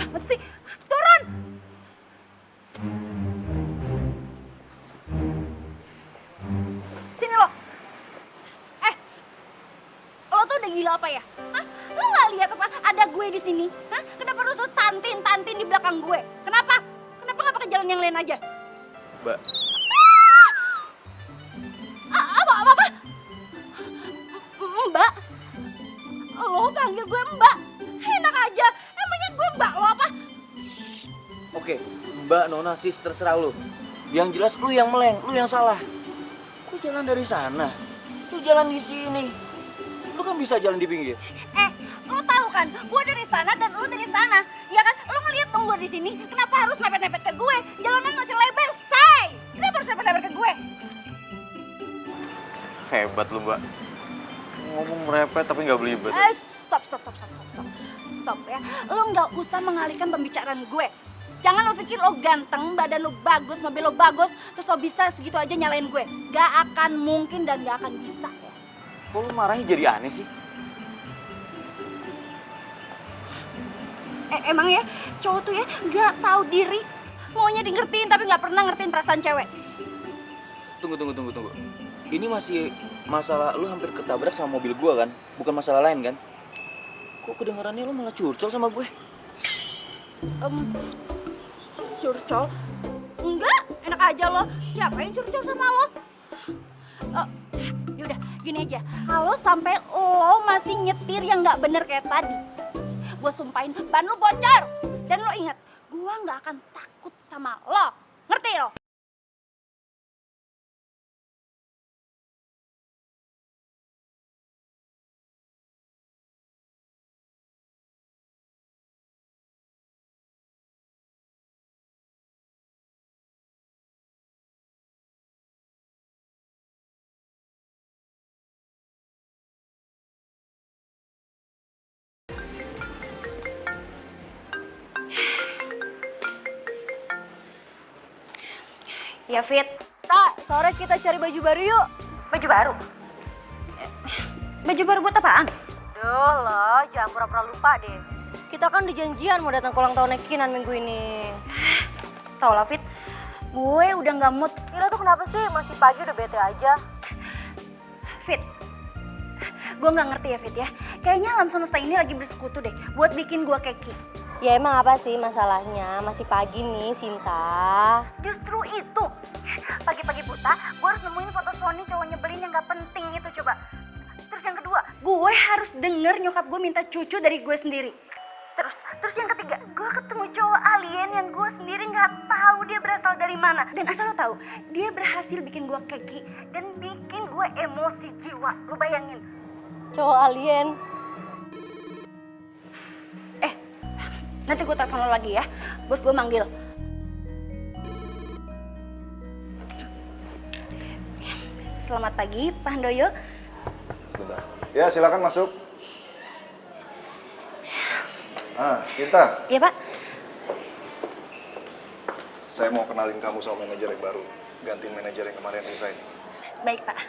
amat sih. Turun! Sini lo. Lo tuh udah gila apa ya? Hah? Lo nggak lihat apa ada gue di sini? Hah? Kenapa lo selalu tantin di belakang gue? Kenapa? Kenapa nggak pakai jalan yang lain aja? Mbak, Apa? Mbak? Lo panggil gue Mbak? Enak aja. Emangnya gue Mbak lo apa? oke, Mbak, Nona, sis, terserah lu. Yang jelas lu yang meleng, lu yang salah. Lu jalan dari sana, lu jalan di sini. Lu kan bisa jalan di pinggir. Lo tahu kan? Gue dari sana dan lo dari sana. Ya kan? Lo ngeliat dong gue di sini. Kenapa harus mepet-mepet ke gue? Jalanan masih lebar, say. Kenapa harus mepet-mepet ke gue? Hebat lu, Mbak. Ngomong merepet tapi nggak belibet. Stop ya. Lo nggak usah mengalihkan pembicaraan gue. Jangan lo pikir lo ganteng, badan lo bagus, mobil lo bagus, terus lo bisa segitu aja nyalain gue. Gak akan mungkin dan gak akan bisa ya. Kok lu marahnya jadi aneh sih? Emang ya, cowok tuh ya gak tahu diri. Maunya di ngertiin tapi gak pernah ngertiin perasaan cewek. Tunggu. Ini masih masalah lu hampir ketabrak sama mobil gua kan? Bukan masalah lain kan? Kok kedengarannya lu malah curcol sama gue? Curcol? Enggak, enak aja lo. Siapa yang curcol sama lo? Yaudah, gini aja. Kalau sampai lo masih nyetir yang nggak bener kayak tadi, gue sumpahin ban lo bocor. Dan lo ingat, gue nggak akan takut sama lo. Ngerti lo? Ya, Fit. Tak, sore kita cari baju baru yuk. Baju baru? Baju baru buat apaan? Duh lo, jangan pura-pura lupa deh. Kita kan udah janjian mau datang ke ulang tahun Kinan minggu ini. Tau lah, Fit. Gue udah nggak mood. Gila tuh kenapa sih? Masih pagi udah bete aja. Fit, gue nggak ngerti ya, Fit ya. Kayaknya alam semesta ini lagi bersekutu deh buat bikin gue keki. Ya emang apa sih masalahnya? Masih pagi nih, Sinta. Justru itu. Pagi-pagi buta, gue harus nemuin foto Sony cowok nyebelin yang gak penting itu coba. Terus yang kedua, gue harus denger nyokap gue minta cucu dari gue sendiri. Terus yang ketiga, gue ketemu cowok alien yang gue sendiri gak tahu dia berasal dari mana. Dan asal lo tahu, dia berhasil bikin gue keki dan bikin gue emosi jiwa. Lo bayangin. Cowok alien. Nanti gue telepon lo lagi ya, bos gue manggil. Selamat pagi, Pak Handoyo. Sebentar. Ya, silakan masuk. Cinta. Iya, Pak. Saya mau kenalin kamu sama manajer yang baru. Gantiin manajer yang kemarin resign. Baik, Pak.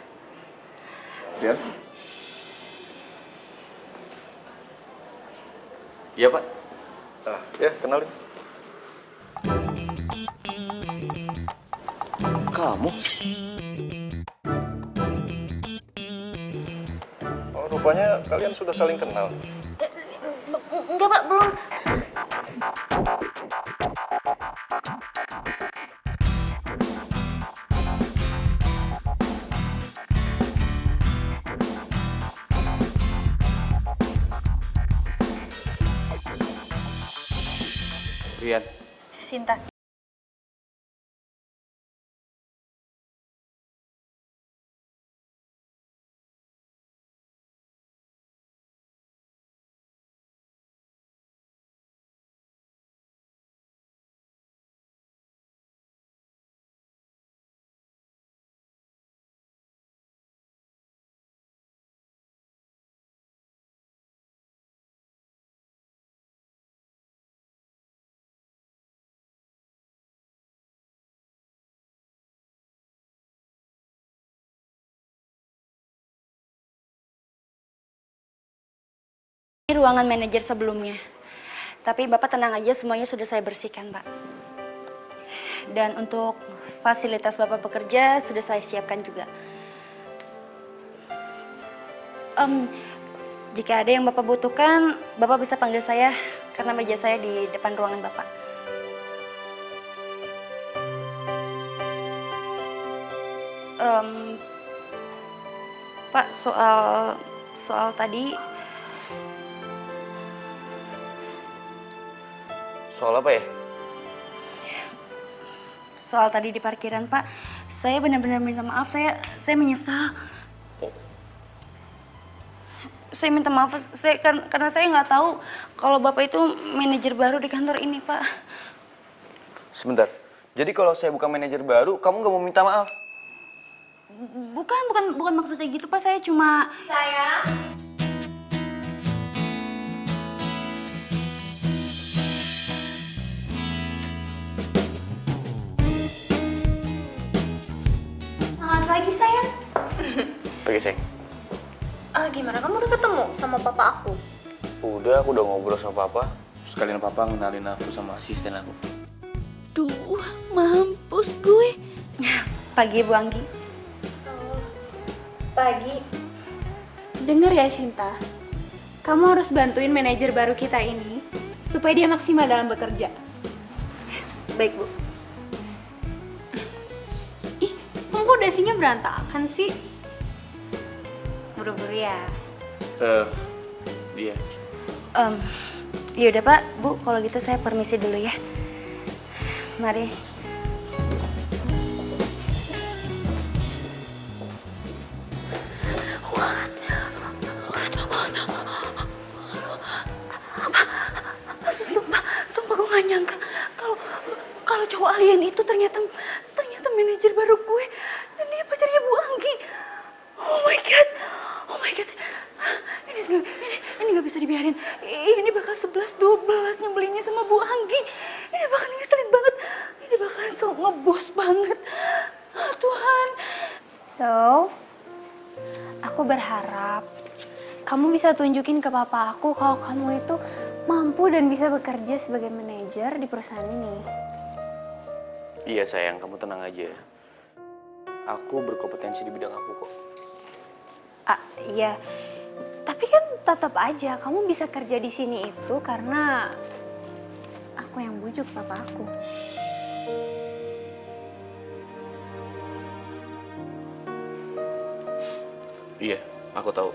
Dian? Iya, Pak. Ya, kenalin. Kamu? Oh, rupanya kalian sudah saling kenal. Enggak, Pak, belum. Rian. Sinta. Ini ruangan manajer sebelumnya. Tapi Bapak tenang aja, semuanya sudah saya bersihkan, Pak. Dan untuk fasilitas Bapak bekerja sudah saya siapkan juga. Jika ada yang Bapak butuhkan, Bapak bisa panggil saya karena meja saya di depan ruangan Bapak. Pak, soal tadi. Soal apa ya? Soal tadi di parkiran, Pak. Saya benar-benar minta maaf, saya menyesal. Saya minta maaf, karena saya nggak tahu kalau Bapak itu manajer baru di kantor ini, Pak. Sebentar. Jadi kalau saya bukan manajer baru, kamu nggak mau minta maaf? Bukan maksudnya gitu, Pak. Saya cuma... Sayang. Selamat pagi, sayang. Pagi, sayang. Gimana kamu udah ketemu sama papa aku? Udah, aku udah ngobrol sama papa. Sekalian papa ngenalin aku sama asisten aku. Duh, mampus gue. Pagi, Bu Anggi. Pagi. Dengar ya Sinta, kamu harus bantuin manajer baru kita ini supaya dia maksimal dalam bekerja. Baik, Bu. Ih, kok dasinya berantakan sih? Buru-buru ya. Iya. Yaudah, Pak. Bu, kalau gitu saya permisi dulu ya. Mari. Sumpah gue gak nyangka kalau cowok alien itu ternyata manajer baru gue dan dia pacarnya Bu Anggi. Oh my god. Ini gak bisa dibiarin. Ini bakal 11-12 nyebelinnya sama Bu Anggi. Ini bakal ngeselin banget. Ini bakalan so ngebos banget. Oh, Tuhan. So, aku berharap kamu bisa tunjukin ke papa aku kalau kamu itu mampu dan bisa bekerja sebagai manajer di perusahaan ini. Iya, sayang. Kamu tenang aja. Aku berkompetensi di bidang aku kok. Iya. Tapi kan tetap aja kamu bisa kerja di sini itu karena aku yang bujuk papa aku. Iya, aku tahu.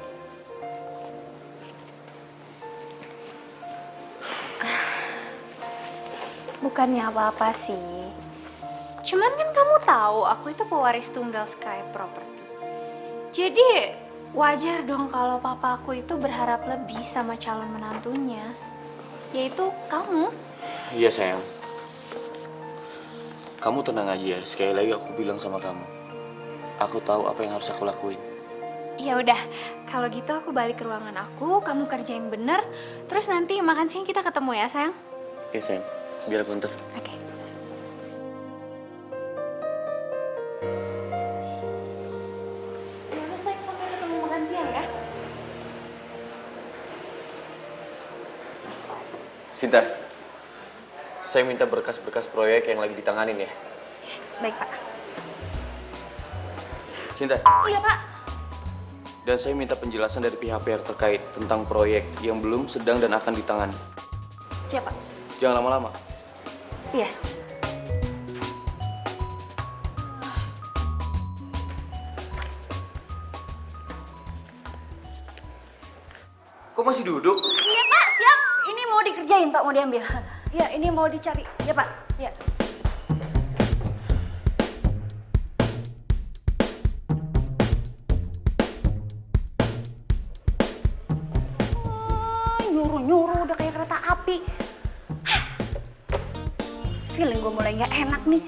Bukannya apa-apa sih. Cuman kan kamu tahu aku itu pewaris tunggal Sky Property. Jadi wajar dong kalau papa aku itu berharap lebih sama calon menantunya. Yaitu kamu. Iya, sayang. Kamu tenang aja. Sekali lagi aku bilang sama kamu. Aku tahu apa yang harus aku lakuin. Ya udah, kalau gitu aku balik ke ruangan aku, kamu kerjain bener. Terus nanti makan siang kita ketemu ya, sayang. Iya, sayang. Biar aku ntar. Oke. Ya udah, sayang, sampai ketemu makan siang ya. Sinta, saya minta berkas-berkas proyek yang lagi ditanganin ya. Baik, Pak. Sinta. Iya, Pak. Dan saya minta penjelasan dari pihak-pihak terkait tentang proyek yang belum, sedang, dan akan ditangani. Siapa? Jangan lama-lama. Iya. Kok masih duduk? Iya, Pak, siap. Ini mau dikerjain, Pak, mau diambil. Ya, ini mau dicari. Ya, Pak. Ya. Nyuruh-nyuruh udah kayak kereta api. Feeling gue mulai nggak enak nih.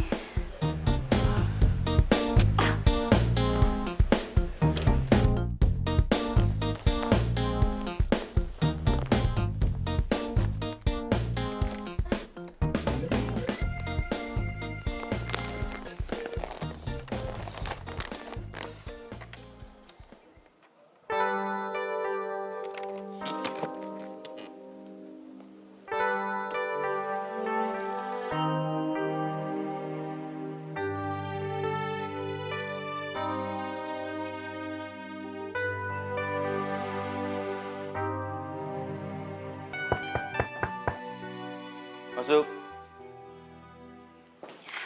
Masuk.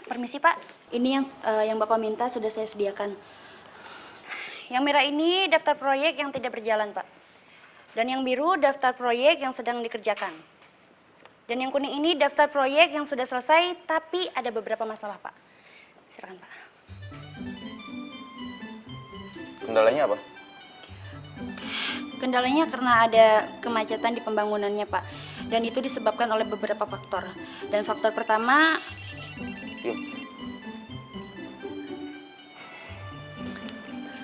Permisi Pak, ini yang Bapak minta sudah saya sediakan. Yang merah ini daftar proyek yang tidak berjalan Pak. Dan yang biru daftar proyek yang sedang dikerjakan. Dan yang kuning ini daftar proyek yang sudah selesai tapi ada beberapa masalah Pak. Silakan Pak. Kendalanya apa? Kendalanya karena ada kemacetan di pembangunannya Pak. Dan itu disebabkan oleh beberapa faktor. Dan faktor pertama... Yuk.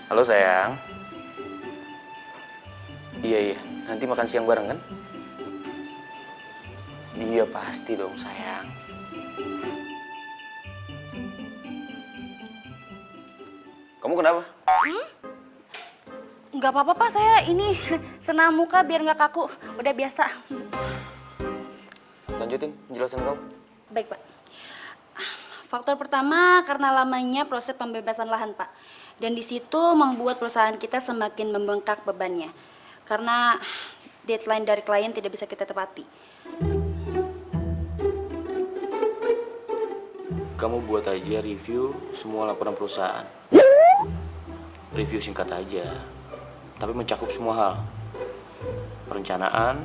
Halo sayang. Iya, nanti makan siang bareng kan? Iya pasti dong sayang. Kamu kenapa? Nggak apa-apa Pak, saya ini senam muka biar nggak kaku. Udah biasa. Lanjutin penjelasan kamu. Baik Pak. Faktor pertama karena lamanya proses pembebasan lahan Pak. Dan di situ membuat perusahaan kita semakin membengkak bebannya. Karena deadline dari klien tidak bisa kita tepati. Kamu buat aja review semua laporan perusahaan. Review singkat aja, tapi mencakup semua hal. Perencanaan,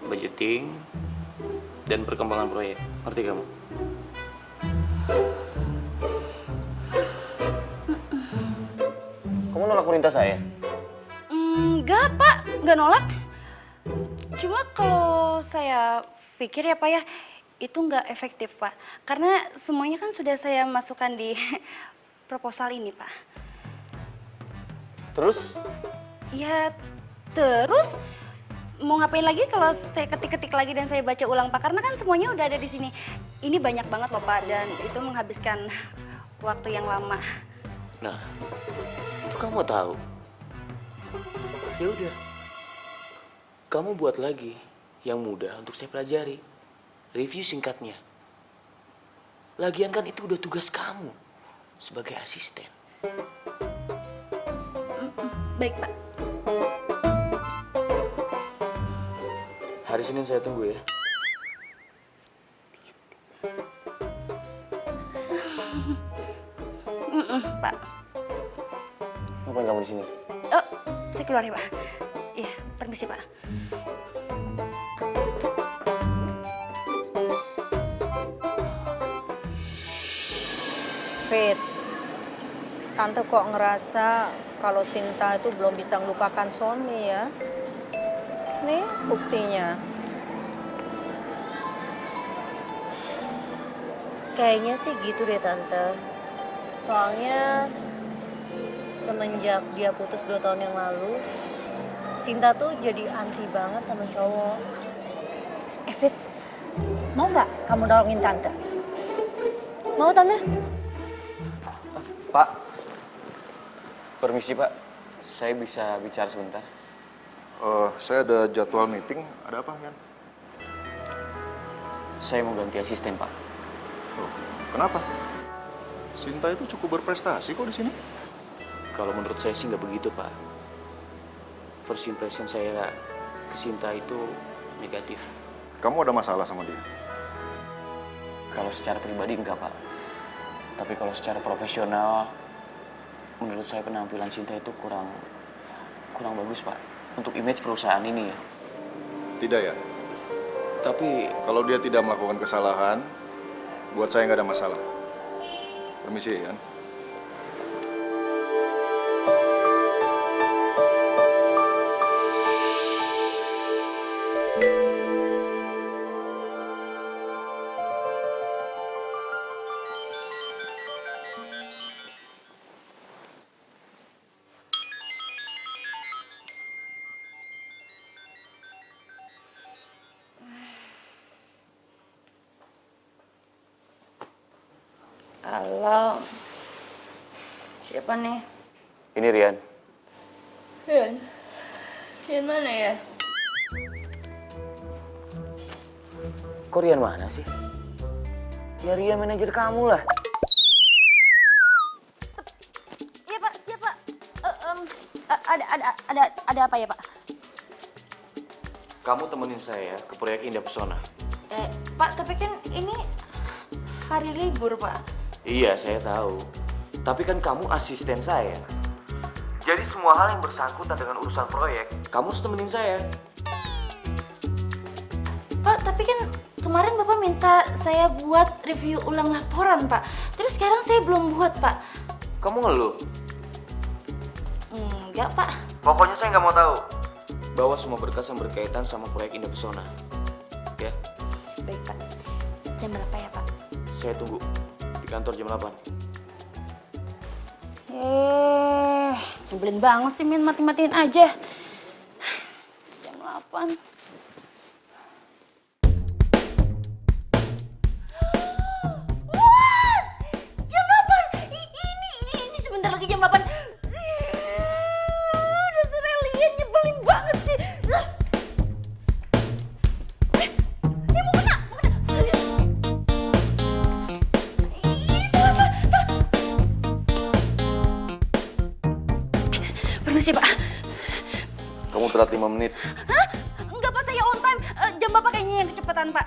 budgeting, dan perkembangan proyek. Ngerti kamu? Kamu nolak perintah saya? Enggak Pak, nggak nolak. Cuma kalau saya pikir ya Pak ya, itu nggak efektif Pak. Karena semuanya kan sudah saya masukkan di proposal ini Pak. Terus? Ya terus mau ngapain lagi kalau saya ketik-ketik lagi dan saya baca ulang Pak? Karena kan semuanya udah ada di sini. Ini banyak banget loh Pak dan itu menghabiskan waktu yang lama. Nah, itu kamu tahu. Ya udah, kamu buat lagi yang mudah untuk saya pelajari. Review singkatnya. Lagian kan itu udah tugas kamu sebagai asisten. Baik Pak. Hari Senin saya tunggu ya. Pak. Ngapain kamu di sini? Oh, saya keluar ya Pak. Iya, permisi Pak. Fit, Tante kok ngerasa kalau Sinta itu belum bisa melupakan Sony ya. Nih buktinya. Kayaknya sih gitu deh Tante. Soalnya semenjak dia putus 2 tahun yang lalu, Sinta tuh jadi anti banget sama cowok. Fit, mau nggak kamu nolongin Tante? Mau Tante? Pak, permisi Pak. Saya bisa bicara sebentar. Saya ada jadwal meeting. Ada apa, Yan? Saya mau ganti asisten Pak. Loh, kenapa? Sinta itu cukup berprestasi kok di sini. Kalau menurut saya sih nggak begitu Pak. First impression saya ke Sinta itu negatif. Kamu ada masalah sama dia? Kalau secara pribadi enggak Pak. Tapi kalau secara profesional, menurut saya penampilan Sinta itu kurang bagus Pak. Untuk image perusahaan ini ya. Tidak ya? Tapi Kalau dia tidak melakukan kesalahan, buat saya nggak ada masalah. Permisi, Yan. Halo. Siapa nih? ini Rian. Yang mana ya? Kok Rian mana sih? Ya Rian manajer kamu lah. Iya Pak, siapa? Ada apa ya Pak? Kamu temenin saya ke proyek Indah Pesona. Pak, tapi kan ini hari libur, Pak. Iya, saya tahu. Tapi kan kamu asisten saya. Jadi semua hal yang bersangkutan dengan urusan proyek, kamu harus temenin saya. Pak, tapi kan kemarin Bapak minta saya buat review ulang laporan, Pak. Terus sekarang saya belum buat, Pak. Kamu ngeluh? Enggak, Pak. Pokoknya saya nggak mau tahu. Bawa semua berkas yang berkaitan sama proyek Indah Pesona. Ya, Baik, Pak. Jam berapa ya, Pak? saya tunggu di kantor jam 8. Nyebelin banget sih, Min, mati-matiin aja. Jam 8. What? Jam 8? Ini sebentar lagi jam 8. Dasar alien, nyebelin banget sih. Mau kena. Salah. Permisi, Pak. Kamu telat 5 menit. Hah? Enggak, Pak, saya on time. Jam Bapak kayaknya yang kecepatan, Pak.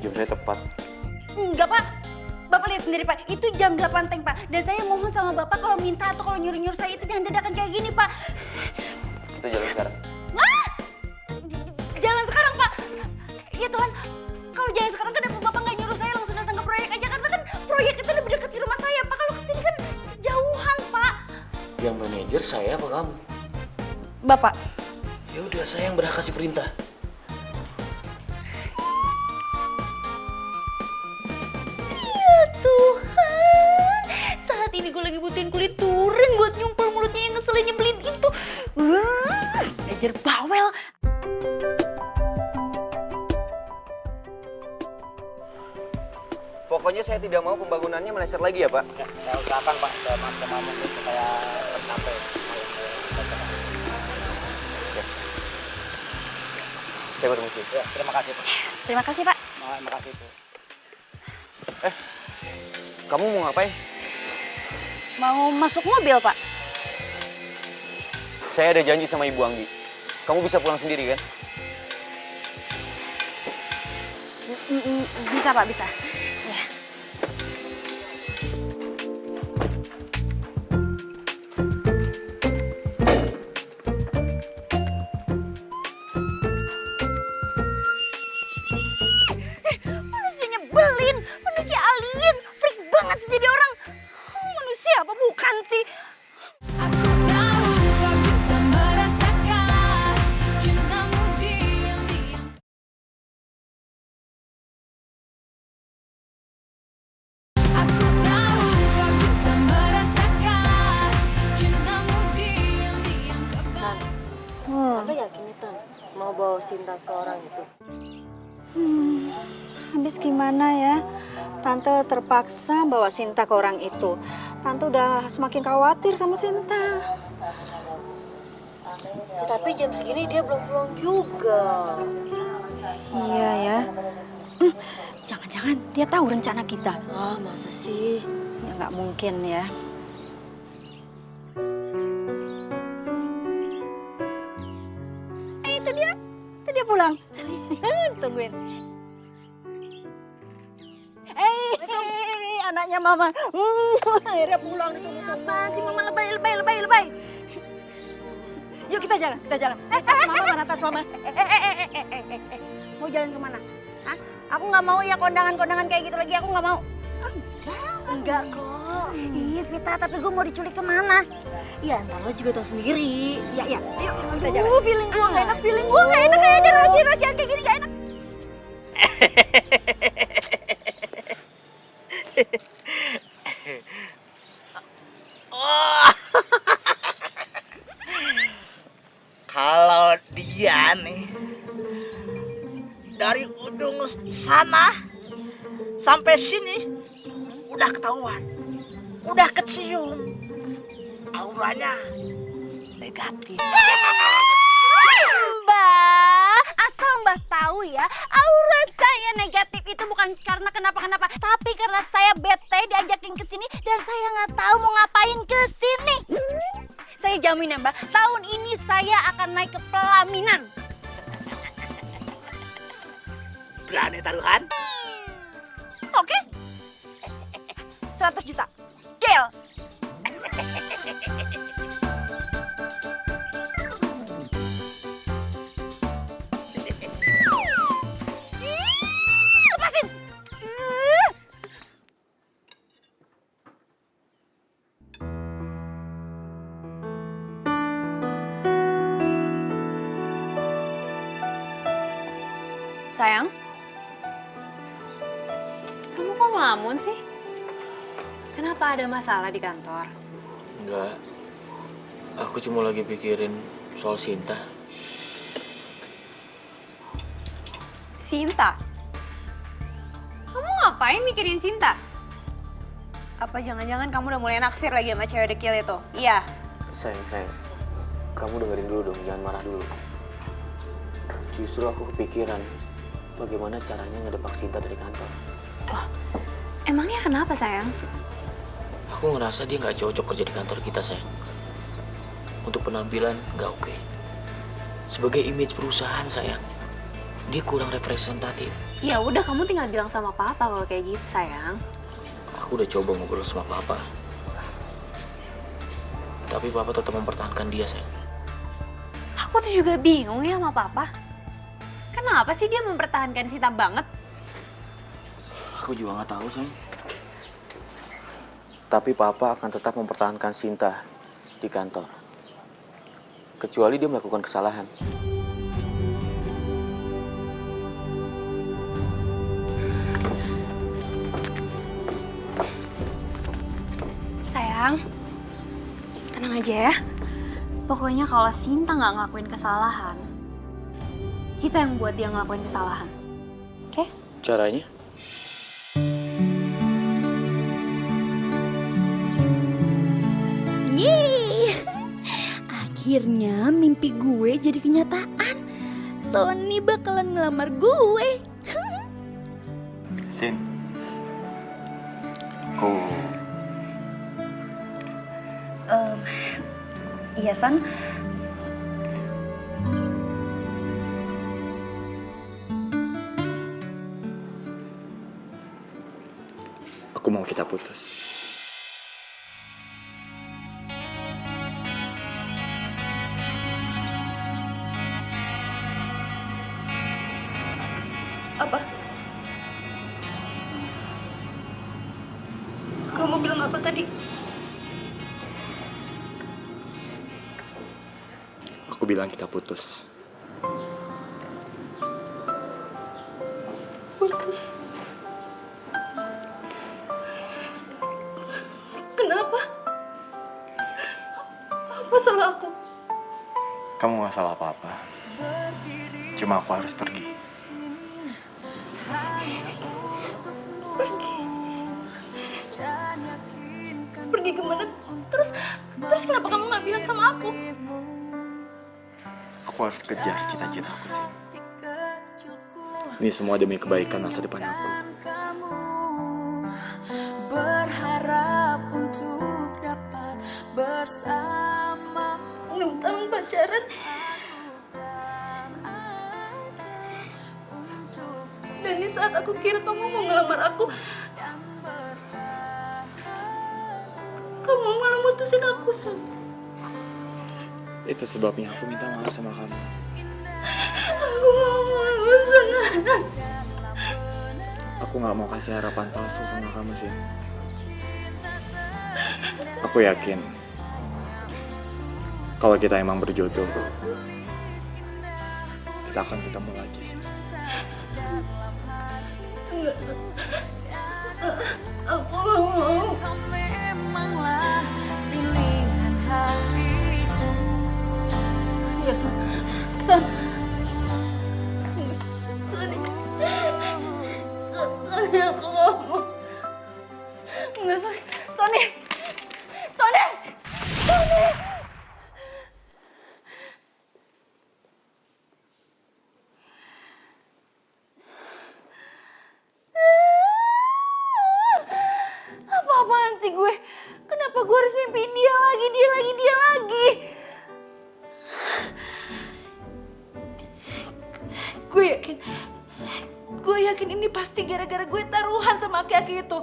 Jam saya tepat. Enggak, Pak. Bapak lihat sendiri, Pak. Itu jam 8 teng, Pak. Dan saya mohon sama Bapak kalau minta atau kalau nyuruh-nyuruh saya itu jangan dadakan kayak gini, Pak. Kita jalan sekarang. Hah? Jalan sekarang, Pak. Ya Tuhan, kalau jalan sekarang kenapa Bapak nggak nyuruh saya langsung datang ke proyek aja? Karena kan proyek itu lebih dekat di rumah saya, Pak. Kalau kesini kan jauhan, Pak. Yang manajer saya apa kamu? Bapak. Ya udah, saya yang berhak kasih perintah. Ya Tuhan, saat ini gue lagi butuhin kulit turin buat nyumpel mulutnya yang ngeselin nyebelin itu. Belajar bawel. Pokoknya saya tidak mau pembangunannya meleset lagi ya, Pak. Saya usahakan Pak, saya maksimal mungkin supaya tercapai. Saya permisi. Ya, terima kasih Pak. Terima kasih, Pak. Terima kasih Bu. Kamu mau ngapain? Mau masuk mobil, Pak? Saya ada janji sama Ibu Anggi. Kamu bisa pulang sendiri kan? Bisa, Pak, bisa. Ya. Manusia nyebelin, manusia alien, freak banget sih jadi orang. Manusia apa bukan sih? Aku tahu kau juga merasakan cintamu diam-diam. Aku tahu kau juga merasakan cintamu diam-diam. Tante yakin nih, Tan, mau bawa Sinta ke orang itu? Habis gimana ya? Tante terpaksa bawa Sinta ke orang itu. Tante udah semakin khawatir sama Sinta. Ya, tapi jam segini dia belum pulang juga. Iya ya. Jangan-jangan dia tahu rencana kita. Ah, masa sih? Ya nggak mungkin ya. Itu dia pulang. Tungguin. Anaknya Mama. Akhirnya pulang ditunggu-tunggu. Apa sih Mama lebay. Yuk kita jalan. Tas Mama mana tas Mama? Mau jalan kemana? Hah? Aku nggak mau ya kondangan-kondangan kayak gitu lagi. Aku nggak mau. Enggak kok. Iya Vita, tapi gue mau diculik kemana? Ya ntar lo juga tahu sendiri. Ya, yuk kita jalan. Feeling gue nggak enak, feeling gue nggak enak. Kayak ada rahasia-rahasiaan kayak gini nggak enak. Kalau dia nih dari ujung sana sampai sini udah ketahuan, udah kecium, auranya negatif. Mbak, asal Mbak tahu ya, aura saya negatif itu bukan karena kenapa-kenapa, tapi karena saya bete diajakin ke sini dan saya nggak tahu mau ngapain ke sini. Saya jamin ya Mbak, tahun ini saya akan naik ke pelaminan. Berani taruhan? Oke? 100 juta. Deal. Lepasin. Sayang, kamu kok ngelamun sih? Kenapa ada masalah di kantor? Enggak. Aku cuma lagi pikirin soal Sinta. Sinta? Kamu ngapain mikirin Sinta? Apa jangan-jangan kamu udah mulai naksir lagi sama cewek dekil itu? Iya. Sayang. Kamu dengerin dulu dong, jangan marah dulu. Justru aku kepikiran bagaimana caranya ngedebak Sinta dari kantor. Loh, emangnya kenapa sayang? Aku ngerasa dia nggak cocok kerja di kantor kita, sayang. Untuk penampilan nggak oke. Sebagai image perusahaan, sayang, dia kurang representatif. Ya udah, kamu tinggal bilang sama papa kalau kayak gitu sayang. Aku udah coba ngobrol sama papa. Tapi papa tetap mempertahankan dia, sayang. Aku tuh juga bingung ya sama papa. Kenapa sih dia mempertahankan Sinta banget? Aku juga nggak tahu, sayang. Tapi papa akan tetap mempertahankan Sinta di kantor. Kecuali dia melakukan kesalahan. Sayang, tenang aja ya. Pokoknya kalau Sinta nggak ngelakuin kesalahan, kita yang buat dia ngelakuin kesalahan. Oke? Caranya? Yeay. Akhirnya mimpi gue jadi kenyataan. Sony bakalan ngelamar gue. Sin. Oh, Iya, San. aku mau kita putus. Apa? Kamu bilang apa tadi? Aku bilang kita putus. Putus. Kenapa? Apa salah aku? Kamu gak salah apa-apa. Cuma aku harus pergi. Pergi. Pergi kemana? Terus kenapa kamu nggak bilang sama aku? Aku harus kejar cita-cita aku sih. Ini semua demi kebaikan masa depan aku. Berharap untuk dapat bersama 6 tahun pacaran. Dan di saat aku kira kamu mau ngelamar aku, kamu malah mutusin aku, San. Itu sebabnya aku minta maaf sama kamu. Aku gak mau, San. Aku gak mau kasih harapan palsu sama kamu sih. Aku yakin kalau kita emang berjodoh, kita akan ketemu lagi sih. Enggak, San. Aku gak mau. kau memanglah pilihan hatiku. Enggak, San. San. Sony. Sony, aku gak mau. Enggak, Sony. Sony. Sony. Sony. Apa-apaan sih gue? Kenapa gue harus mimpiin dia lagi, dia lagi? Gue gue yakin ini pasti gara-gara gue taruhan sama aki-aki itu.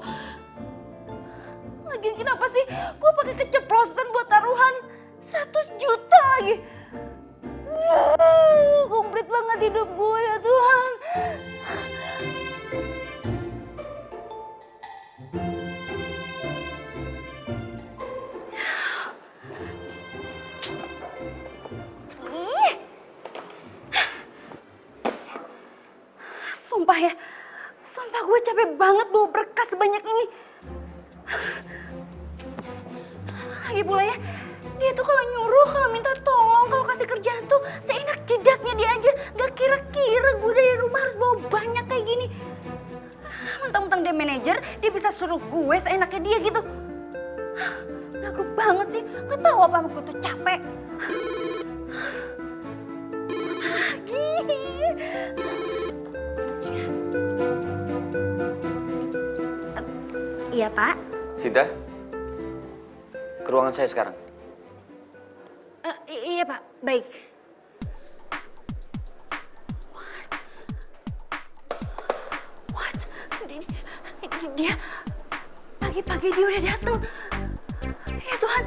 Lagian kenapa sih gue pakai keceplosan buat taruhan 100 juta lagi? Komplit banget hidup gue ya Tuhan. Sumpah ya, sumpah gue capek banget bawa berkas sebanyak ini. Lagi pula ya, dia tuh kalau nyuruh, kalau minta tolong, kalau kasih kerjaan tuh seenak jedaknya dia aja. Gak kira-kira gue dari rumah harus bawa banyak kayak gini. Mentang-mentang dia manajer, dia bisa suruh gue seenaknya dia gitu. Lagu banget sih, gak tahu apa gue tuh capek. Lagi. Iya Pak. Sinta, ke ruangan saya sekarang. Iya Pak, baik. What? Dia pagi-pagi dia udah datang. Ya Tuhan,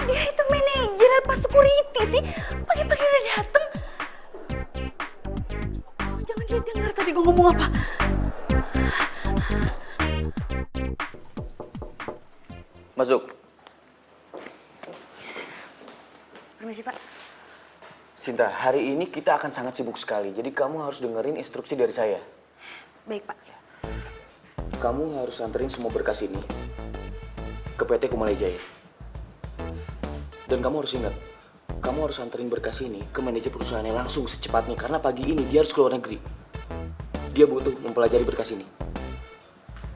dia itu manajer apa security sih? Pagi-pagi udah datang. Jangan dia dengar tadi gue ngomong apa. Masuk. Permisi Pak. Sinta, hari ini kita akan sangat sibuk sekali. Jadi kamu harus dengerin instruksi dari saya. Baik Pak. Kamu harus anterin semua berkas ini ke PT Kumalai Jaya. Dan kamu harus ingat, kamu harus anterin berkas ini ke manajer perusahaannya langsung secepatnya. Karena pagi ini dia harus keluar negeri. Dia butuh mempelajari berkas ini.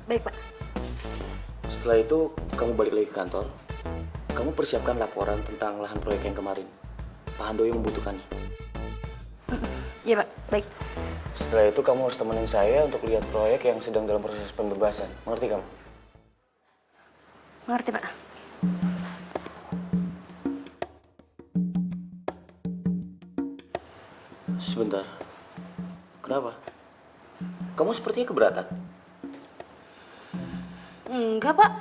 Baik Pak. Setelah itu, kamu balik lagi ke kantor. Kamu persiapkan laporan tentang lahan proyek yang kemarin. Pak Handoyo membutuhkannya. Iya Pak, baik. Setelah itu, kamu harus temenin saya untuk lihat proyek yang sedang dalam proses pembebasan. Mengerti kamu? Mengerti Pak. Sebentar. Kenapa? Kamu sepertinya keberatan. Enggak Pak.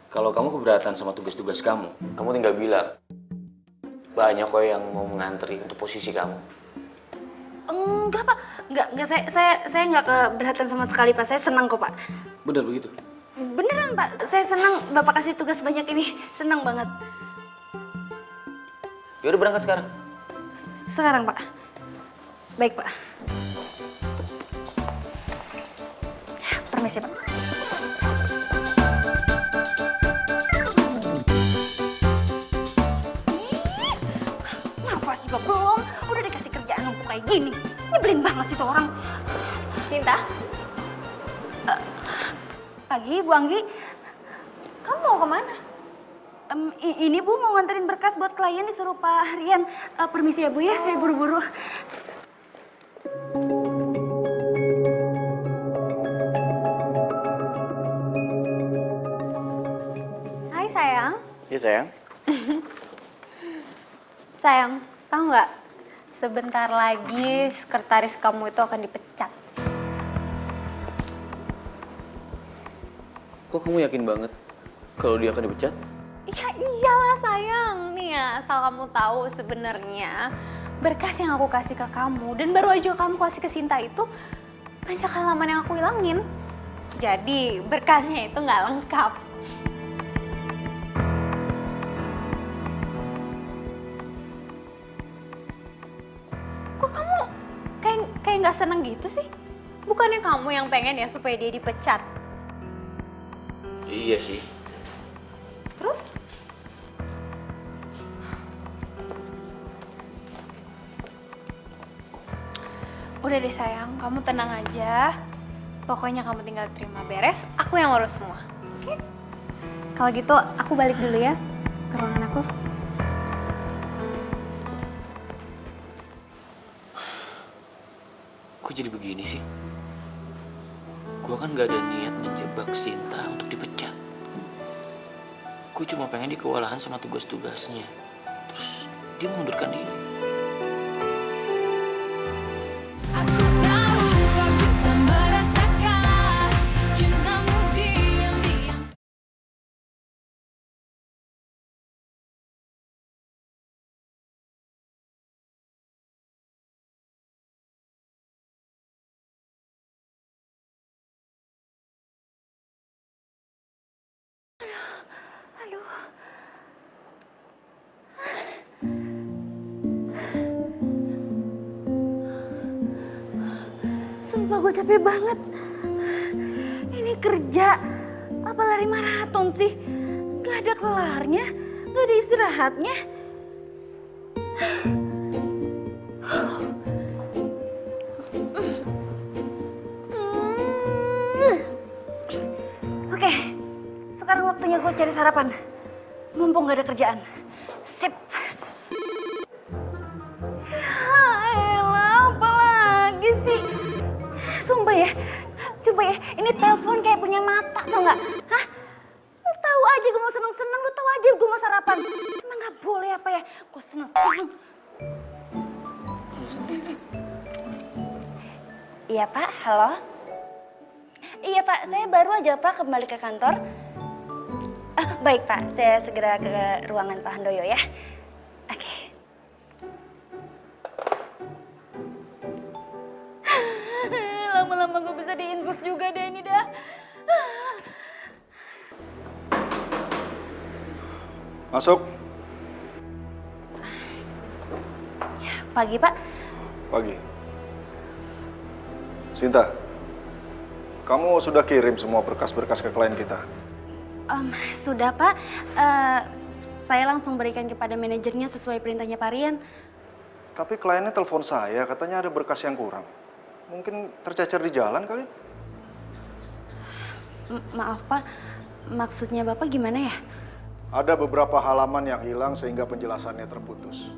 Kalau kamu keberatan sama tugas-tugas kamu tinggal bilang. Banyak kok yang mau mengantri untuk posisi kamu. Enggak Pak. Enggak saya enggak keberatan sama sekali Pak. Saya senang kok Pak. Benar begitu? Beneran Pak. Saya senang Bapak kasih tugas banyak ini. Senang banget. Yaudah berangkat sekarang. Sekarang Pak. Baik Pak. Permisi Pak. Nafas juga belum. Udah dikasih kerjaan numpuk kayak gini. Nyebelin banget sih tuh orang. Sinta, Pagi Bu Anggi. kamu mau kemana? Ini Bu mau nganterin berkas buat klien disuruh Pak Rian. Permisi ya Bu ya, saya buru-buru. Hai sayang. Iya sayang. Sayang, tahu nggak? Sebentar lagi sekretaris kamu itu akan dipecat. Kok kamu yakin banget kalau dia akan dipecat? Ya iyalah sayang. Nih ya, asal kamu tahu sebenarnya berkas yang aku kasih ke kamu dan baru aja kamu kasih ke Sinta itu banyak halaman yang aku hilangin. Jadi berkasnya itu nggak lengkap. Kok kamu kayak nggak seneng gitu sih? Bukannya kamu yang pengen ya supaya dia dipecat? Iya sih. Terus? Udah deh sayang, kamu tenang aja. Pokoknya kamu tinggal terima beres, aku yang urus semua. Oke? Kalau gitu aku balik dulu ya ke ruangan aku. Kok jadi begini sih? Gua kan gak ada niat menjebak Sinta untuk dipecat. Gue cuma pengen dia kewalahan sama tugas-tugasnya. Terus dia mengundurkan diri. Aku Sumpah gue capek banget. Ini kerja, apa lari maraton sih? Gak ada kelarnya, gak ada istirahatnya. Oke, sekarang waktunya gue cari sarapan. Mumpung gak ada kerjaan. Sip. Elah, apa lagi sih? Sumpah ya, coba ya, ini telepon kayak punya mata, tau gak? Hah? Lu tahu aja gue mau seneng-seneng, lu tahu aja gue mau sarapan. Emang gak boleh apa ya? Gue seneng-seneng. Iya Pak, halo? Iya Pak, saya baru aja Pak kembali ke kantor. Baik Pak, saya segera ke ruangan Pak Handoyo ya. Oke. Lama-lama gue bisa diinfus juga deh ini dah. Masuk. Pagi Pak. Pagi. Sinta, kamu sudah kirim semua berkas-berkas ke klien kita? Sudah Pak. Saya langsung berikan kepada manajernya sesuai perintahnya Pak Rian. Tapi kliennya telepon saya, katanya ada berkas yang kurang. Mungkin tercecer di jalan kali? Maaf Pak, maksudnya Bapak gimana ya? Ada beberapa halaman yang hilang sehingga penjelasannya terputus.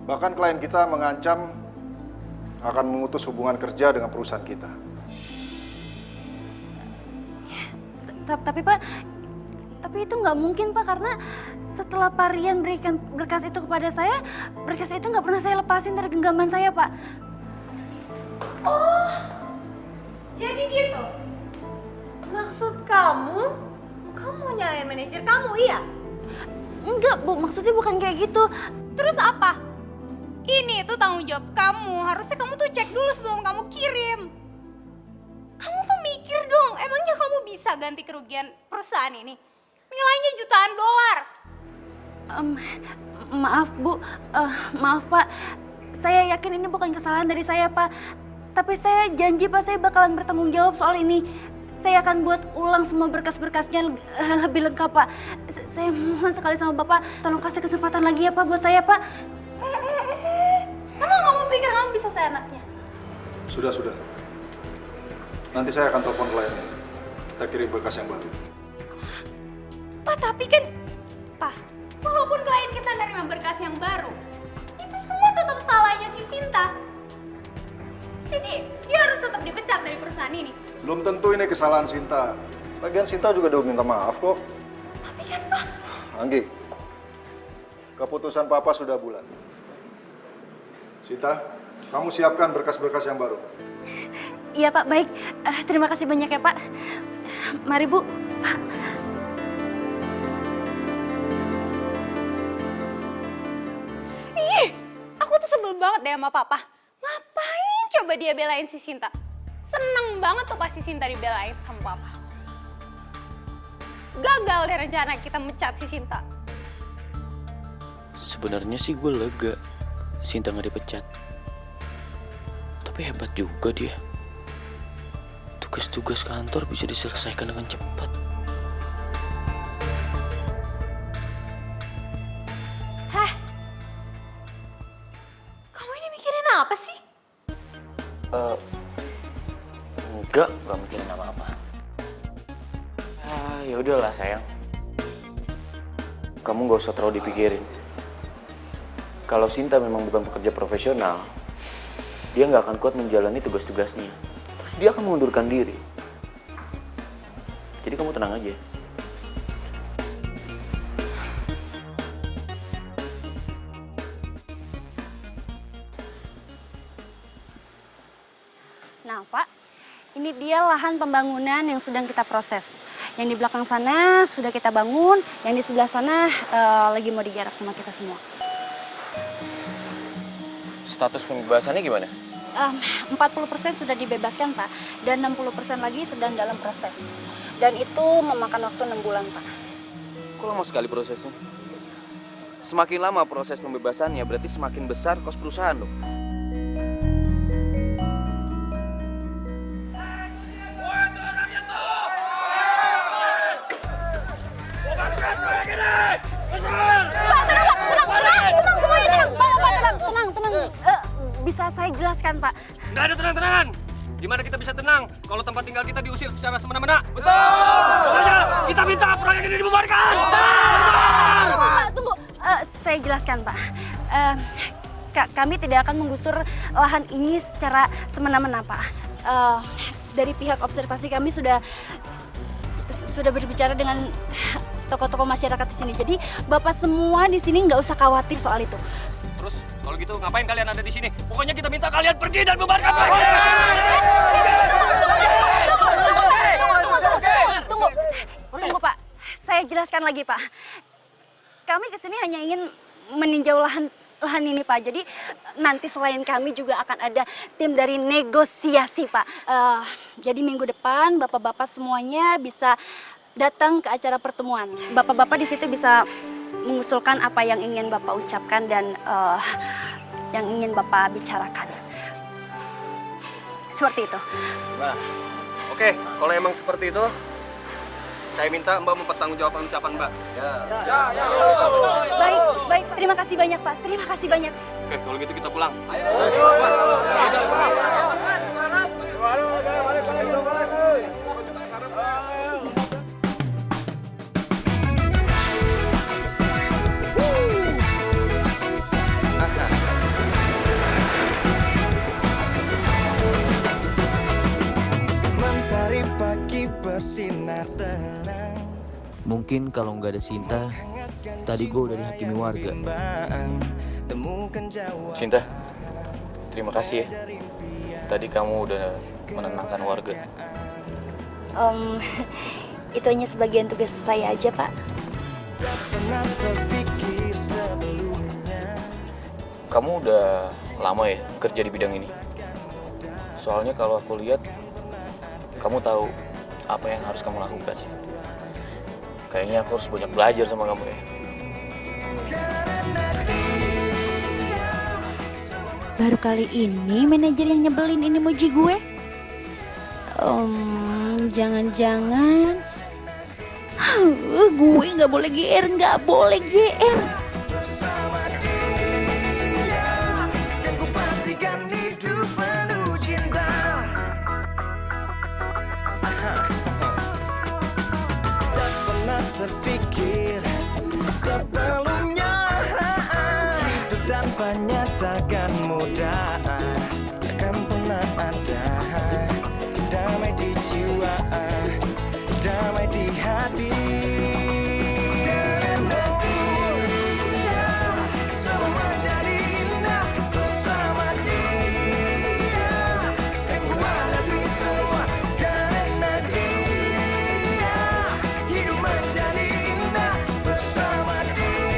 Bahkan klien kita mengancam akan memutus hubungan kerja dengan perusahaan kita. Tapi Pak, tapi itu nggak mungkin Pak, karena setelah Pak Rian berikan berkas itu kepada saya, berkas itu nggak pernah saya lepasin dari genggaman saya Pak. Oh, jadi gitu? Maksud kamu nyalain manajer kamu, iya? Enggak Bu, maksudnya bukan kayak gitu. Terus apa? Ini tuh tanggung jawab kamu, harusnya kamu tuh cek dulu sebelum kamu kirim. Kamu tuh mikir dong, emangnya kamu bisa ganti kerugian perusahaan ini? Nilainya jutaan dolar. Maaf Bu, maaf Pak. Saya yakin ini bukan kesalahan dari saya Pak. Tapi saya janji Pak, saya bakalan bertanggung jawab soal ini. Saya akan buat ulang semua berkas-berkasnya lebih lengkap Pak. Saya mohon sekali sama Bapak, tolong kasih kesempatan lagi ya Pak buat saya Pak. Emang kamu pikir kamu bisa seenaknya? Sudah. Nanti saya akan telepon kliennya. Kita kirim berkas yang baru. Pak, tapi kan, Pak, walaupun klien kita nerima berkas yang baru, itu semua tetap salahnya si Sinta. Jadi, dia harus tetap dipecat dari perusahaan ini. Belum tentu ini kesalahan Sinta. Lagian Sinta juga udah minta maaf kok. Tapi kan, Pak, Anggi, keputusan Papa sudah bulat. Sinta, kamu siapkan berkas-berkas yang baru. Iya Pak, baik. Terima kasih banyak ya Pak. Mari Bu. Pak. ih, aku tuh sebel banget deh sama Papa. Ngapain coba dia belain si Sinta? Seneng banget tuh pas si Sinta dibelain sama Papa. Gagal deh rencana kita mecat si Sinta. Sebenarnya sih gue lega Sinta nggak dipecat. Tapi hebat juga dia. Tugas-tugas kantor bisa diselesaikan dengan cepat. Hah? Kamu ini mikirin apa sih? Enggak mikirin apa-apa. Ya udahlah sayang. Kamu gak usah terlalu dipikirin. Kalau Sinta memang bukan pekerja profesional, dia nggak akan kuat menjalani tugas-tugasnya. Terus dia akan mengundurkan diri. Jadi kamu tenang aja. Nah Pak, ini dia lahan pembangunan yang sedang kita proses. Yang di belakang sana sudah kita bangun, yang di sebelah sana lagi mau digarap sama kita semua. Status pembebasannya gimana? 40% sudah dibebaskan Pak, dan 60% lagi sedang dalam proses. Dan itu memakan waktu 6 bulan Pak. Kok lama sekali prosesnya? Semakin lama proses pembebasannya berarti semakin besar kos perusahaan dong. saya jelaskan, Pak. Nggak ada tenang-tenangan. Gimana kita bisa tenang kalau tempat tinggal kita diusir secara semena-mena? Betul! Makanya kita minta proyek ini dibubarkan! Pak, tunggu. Saya jelaskan, Pak. Kami tidak akan menggusur lahan ini secara semena-mena, Pak. Dari pihak observasi kami sudah berbicara dengan tokoh-tokoh masyarakat di sini. Jadi Bapak semua di sini nggak usah khawatir soal itu. Terus kalau gitu ngapain kalian ada di sini? Pokoknya kita minta kalian pergi dan bubarkan proyek! Tunggu, Pak. Saya jelaskan lagi, Pak. Kami kesini hanya ingin meninjau lahan ini, Pak. Jadi nanti selain kami juga akan ada tim dari negosiasi, Pak. Jadi minggu depan bapak-bapak semuanya bisa datang ke acara pertemuan. Bapak-bapak di situ bisa mengusulkan apa yang ingin Bapak ucapkan dan yang ingin Bapak bicarakan. Seperti itu. Nah, oke, kalau emang seperti itu, saya minta Mbak mempertanggungjawabkan ucapan Mbak. Baik. Terima kasih banyak, Pak. Terima kasih banyak. Oke, kalau gitu kita pulang. Mentari pagi bersinar terang. Mungkin kalau nggak ada Sinta, tadi gue udah dihakimi warga. Cinta, terima kasih ya. Tadi kamu udah menenangkan warga. Itu hanya sebagian tugas saya aja, Pak. Kamu udah lama ya kerja di bidang ini? Soalnya kalau aku lihat, kamu tahu apa yang harus kamu lakukan sih. Kayaknya aku harus banyak belajar sama kamu ya. Baru kali ini manajer yang nyebelin ini muji gue. Jangan-jangan gue nggak boleh GR, nggak boleh GR. Bersama dia, yang ku pastikan hidup penuh cinta. Tak pernah terpikir sebelumnya hidup tanpanya takkan mudah, takkan pernah ada damai di jiwa, damai di hati. Semua jadi indah bersama dia, yang ku hadapi semua karena dia. Hidup menjadi indah bersama dia.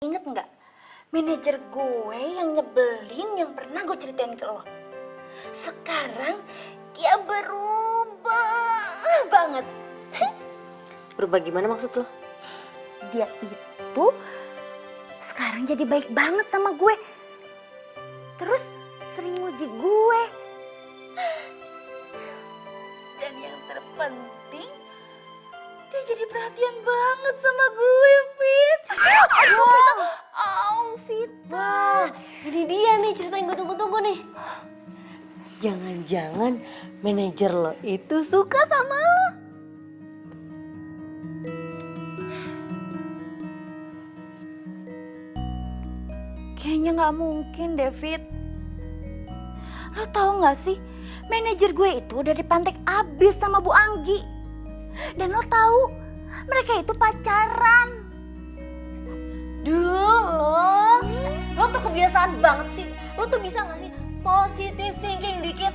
Ingat nggak? Manajer gue yang nyebelin yang pernah gue ceritain ke lo. Sekarang dia berubah banget. Berubah gimana maksud lo? Dia itu sekarang jadi baik banget sama gue. Terus sering muji gue. Dan yang terpenting, dia jadi perhatian banget sama gue, Fit. Aduh, Vita. Vita. Ini dia nih cerita yang gue tunggu-tunggu nih. Jangan-jangan manajer lo itu suka sama lo. Kayaknya nggak mungkin, David. Lo tahu nggak sih, manajer gue itu udah dipantek abis sama Bu Anggi. Dan lo tahu, mereka itu pacaran. Duh, lo tuh kebiasaan banget sih. Lo tuh bisa gak sih positive thinking dikit?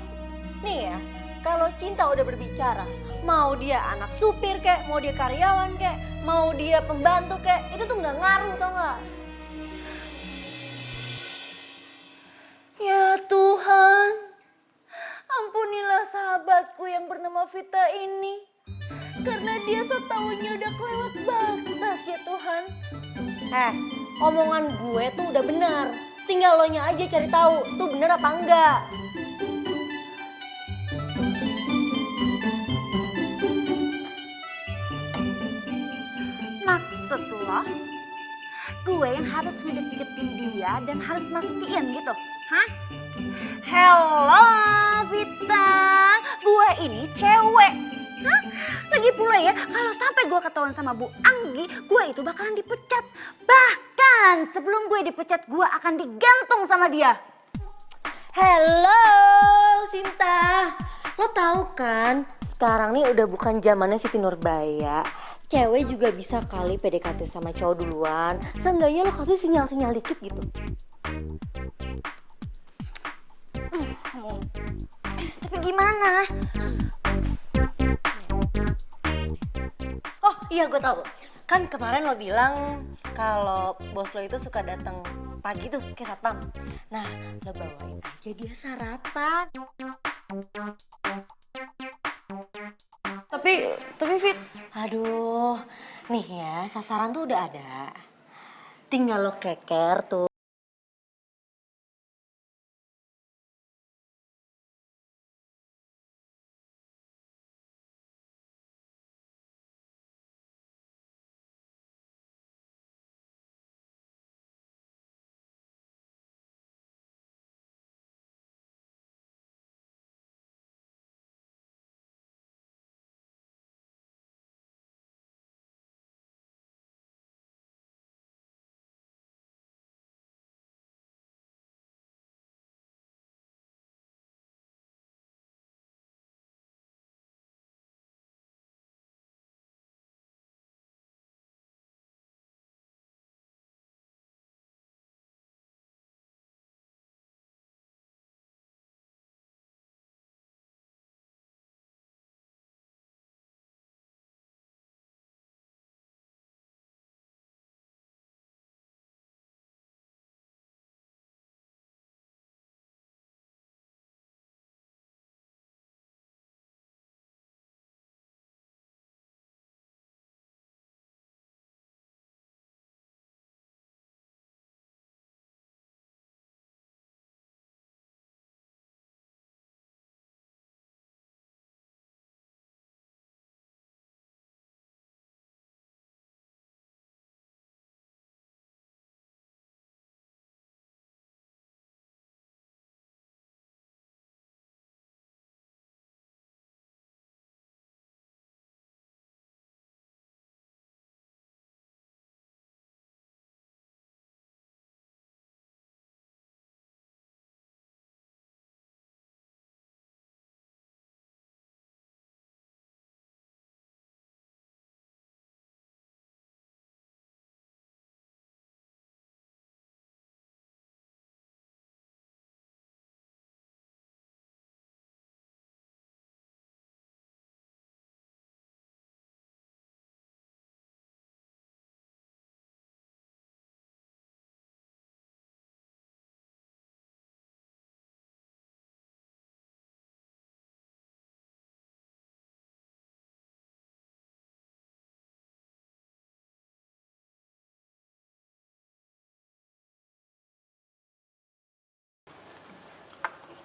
Nih ya, kalau cinta udah berbicara, mau dia anak supir kek, mau dia karyawan kek, mau dia pembantu kek, itu tuh gak ngaruh, tau gak? Ya Tuhan, ampunilah sahabatku yang bernama Vita ini. Karena dia setaunya udah kelewat batas ya Tuhan. Omongan gue tuh udah benar. Tinggal lo nya aja cari tahu tuh bener apa enggak. Maksud lo, gue yang harus ngedeket-deketin dia dan harus mastiin gitu, hah? Hello Vita, gue ini cewek. Hah? Lagi pula ya, kalau sampai gue ketahuan sama Bu Anggi, gue itu bakalan dipecat. Bahkan sebelum gue dipecat, gue akan digantung sama dia. Hello Sinta, lo tahu kan sekarang nih udah bukan zamannya Siti Nurbaya. Cewek juga bisa kali PDKT sama cowok duluan. Seenggaknya lo kasih sinyal-sinyal dikit gitu. Tapi gimana? Oh iya gue tahu. Kan kemarin lo bilang kalau bos lo itu suka datang pagi tuh ke satpam. Nah lo bawain aja dia sarapan. Tapi Fit, Aduh, nih ya sasaran tuh udah ada. Tinggal lo keker tuh.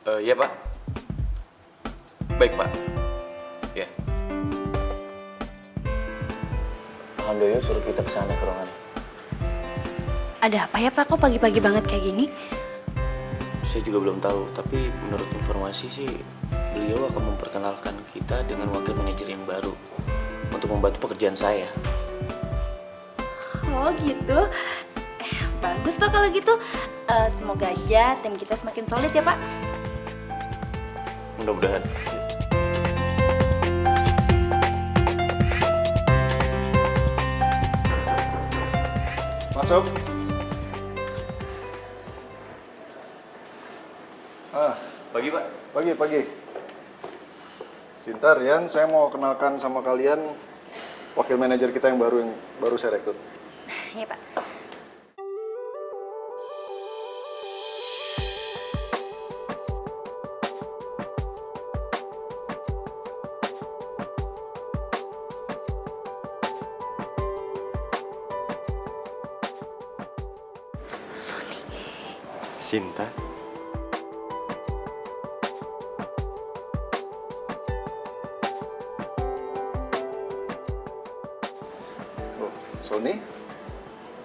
Iya Pak. Baik Pak. Ya. Alhamdulillah suruh kita ke sana ke ruangannya. Ada apa ya Pak? Kok pagi-pagi banget kayak gini? Saya juga belum tahu, tapi menurut informasi sih beliau akan memperkenalkan kita dengan wakil manajer yang baru untuk membantu pekerjaan saya. Oh gitu. Bagus Pak kalau gitu. Semoga aja tim kita semakin solid ya Pak. Mudah-mudahan. Masuk. Pagi Pak. Pagi. Sinta, Rian, saya mau kenalkan sama kalian wakil manajer kita yang baru saya rekrut. Iya Pak. Sinta. Oh, Sony,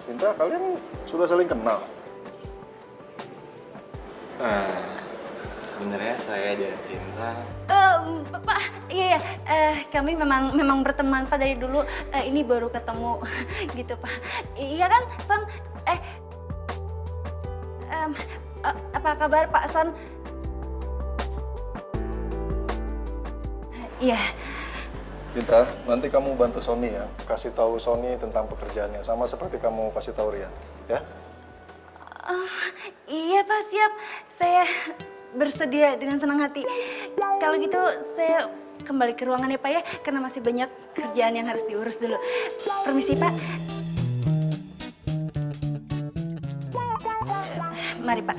Sinta, kalian sudah saling kenal? Sebenarnya saya dan Sinta. Pak, iya, kami memang berteman Pak dari dulu. Ini baru ketemu gitu Pak. Iya kan, Son? Apa kabar Pak Son? Iya. Sinta, nanti kamu bantu Sony ya, kasih tahu Sony tentang pekerjaannya, sama seperti kamu kasih tahu Rian, ya? Iya Pak, siap. Saya bersedia dengan senang hati. Kalau gitu saya kembali ke ruangan ya Pak ya, karena masih banyak kerjaan yang harus diurus dulu. Permisi Pak. Mari Pak.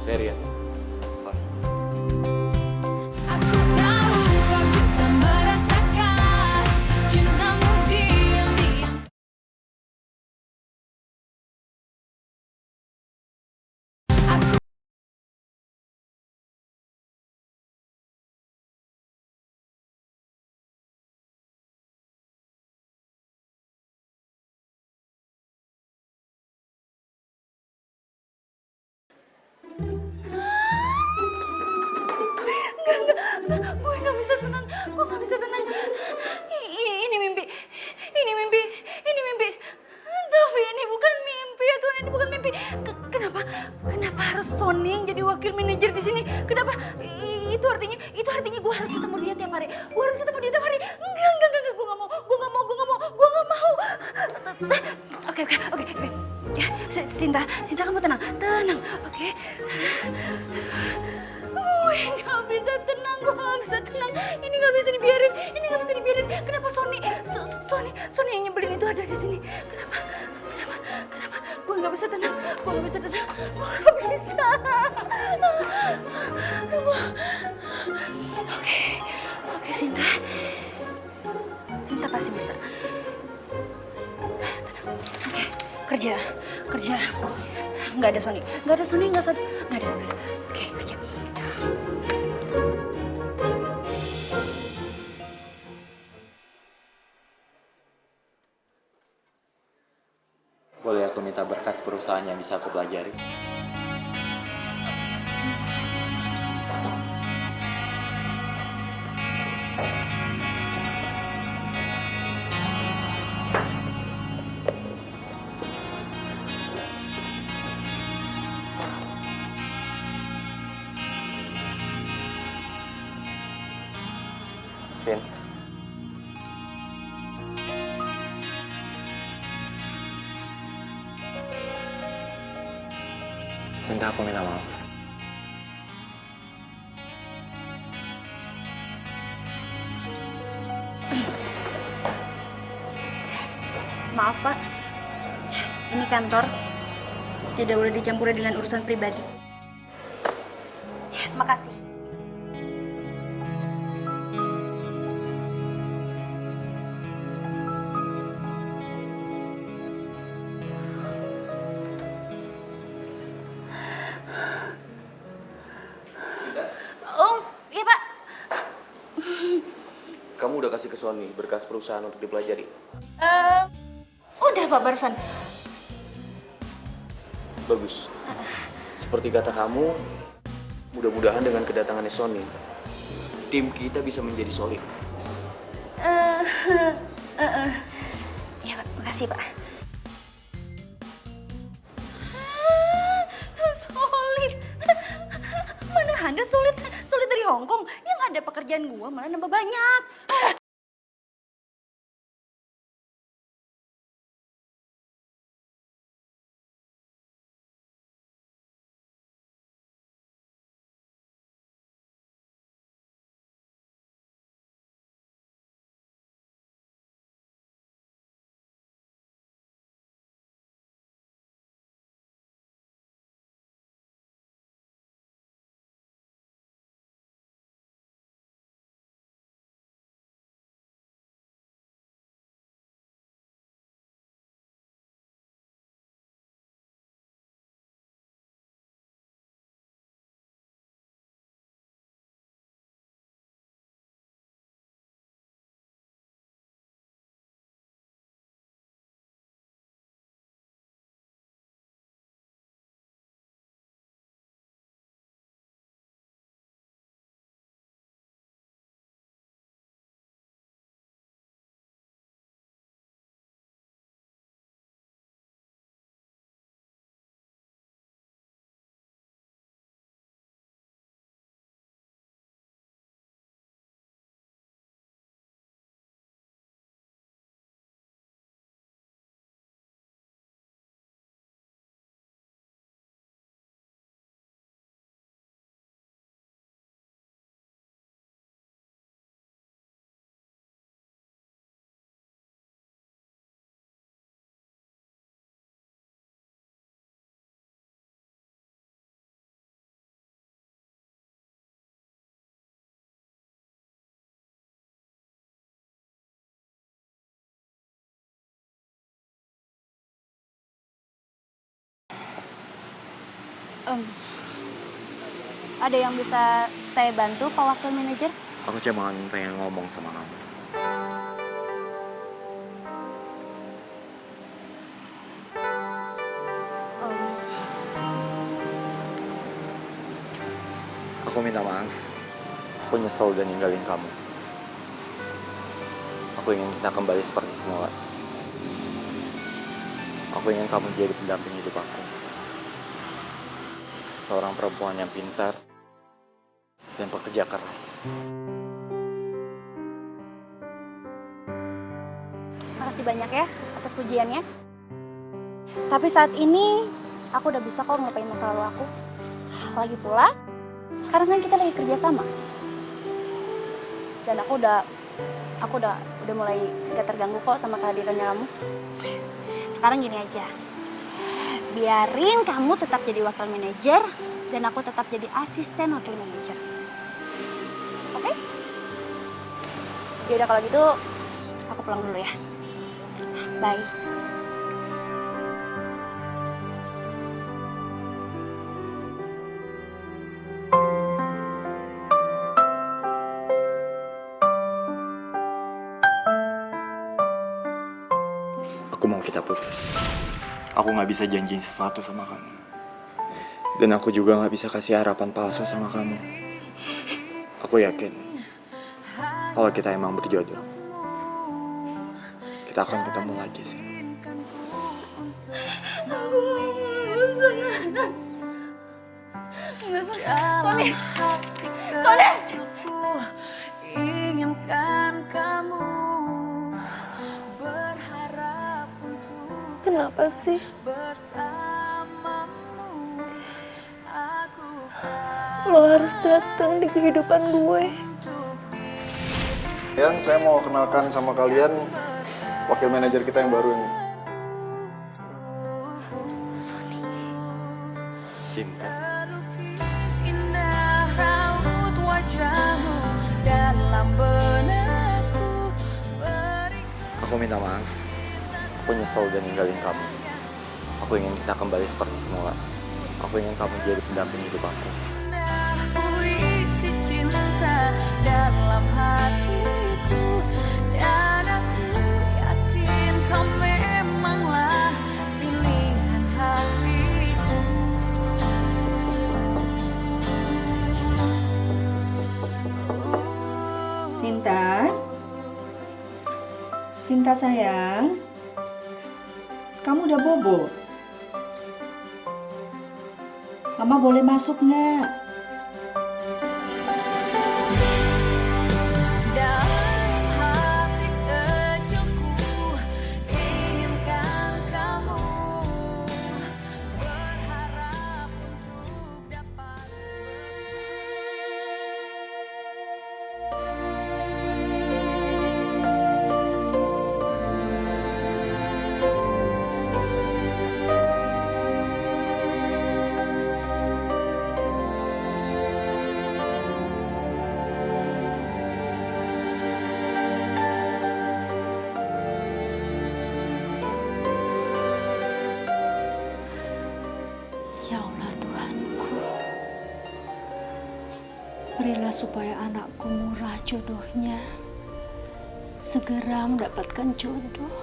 Saya Rian. Aku tahu kau juga merasakan cintamu diam-diam. Enggak, gue nggak bisa tenang. Gue nggak bisa tenang. Ini mimpi. Ini mimpi. Ini mimpi. Tapi ini bukan mimpi ya Tuhan, ini bukan mimpi. Kenapa harus Sony yang jadi wakil manajer di sini? Kenapa? Itu artinya gue harus ketemu dia tiap hari. Gue harus ketemu dia tiap hari. Enggak. Gue nggak mau. Oke. Ya, Sinta, kamu tenang. Oke. Gue nggak bisa tenang. Ini nggak bisa dibiarin. Kenapa Sony yang nyebelin itu ada di sini? Kenapa? Gue nggak bisa tenang. Gue nggak bisa. Oke, Sinta pasti bisa. Tenang. Oke, kerja. Nggak ada Sony. Nggak ada. Oke, kerja. Boleh aku minta berkas perusahaan yang bisa aku pelajari? Sin. Sinta, aku minta maaf. Maaf Pak, ini kantor. Tidak boleh dicampuri dengan urusan pribadi. Makasih. udah kasih ke Sony berkas perusahaan untuk dipelajari. Udah Pak barusan. Bagus. Seperti kata kamu, mudah-mudahan dengan kedatangannya Sony, tim kita bisa menjadi solid. Ya Pak, makasih Pak. Solid. Mana ada solid dari Hongkong. Yang ada pekerjaan gua malah nambah banyak. Ada yang bisa saya bantu, Pak Wakil Manajer? Aku cuma pengen ngomong sama kamu. Aku minta maaf. Aku nyesel udah ninggalin kamu. Aku ingin kita kembali seperti semula. Aku ingin kamu jadi pendamping hidup aku. Seorang perempuan yang pintar dan pekerja keras. Makasih banyak ya atas pujiannya. Tapi saat ini aku udah bisa kok ngelupain masa lalu aku. Lagi pula, sekarang kan kita lagi kerja sama. Dan aku udah mulai gak terganggu kok sama kehadirannya kamu. Sekarang gini aja. Biarin kamu tetap jadi wakil manajer dan aku tetap jadi asisten wakil manajer. Oke? Yaudah kalau gitu aku pulang dulu ya. Bye. Aku mau kita putus. Aku gak bisa janjiin sesuatu sama kamu. Dan aku juga gak bisa kasih harapan palsu sama kamu. Aku yakin kalau kita emang berjodoh, kita akan ketemu lagi sih. Dalam hatiku inginkan kamu, berharap untuk Kenapa sih? bersamamu. Aku Lo harus datang di kehidupan gue. Dan saya mau kenalkan sama kalian wakil manajer kita yang baru ini. Sinta. terlukis indah raut wajahmu dalam benakku. Aku minta maaf. Aku nyesel udah ninggalin kamu. Aku ingin kita kembali seperti semula. Aku ingin kamu jadi pendamping hidup aku. Puisi cinta dalam hatiku. Cinta sayang, kamu udah bobo? Mama boleh masuk nggak? Dalam hati kecilku inginkan kamu, berharap untuk dapat Ya Allah Tuhanku, berilah supaya anakku murah jodohnya, segera mendapatkan jodoh.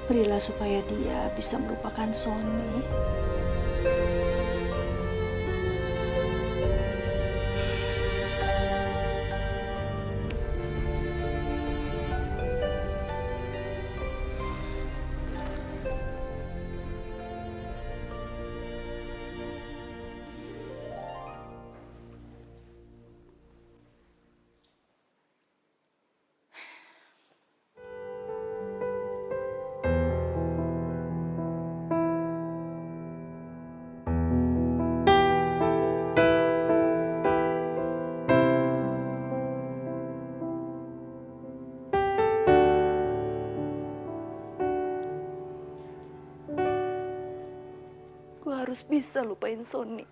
Berilah supaya dia bisa melupakan Sony. Gue harus bisa lupain Sony.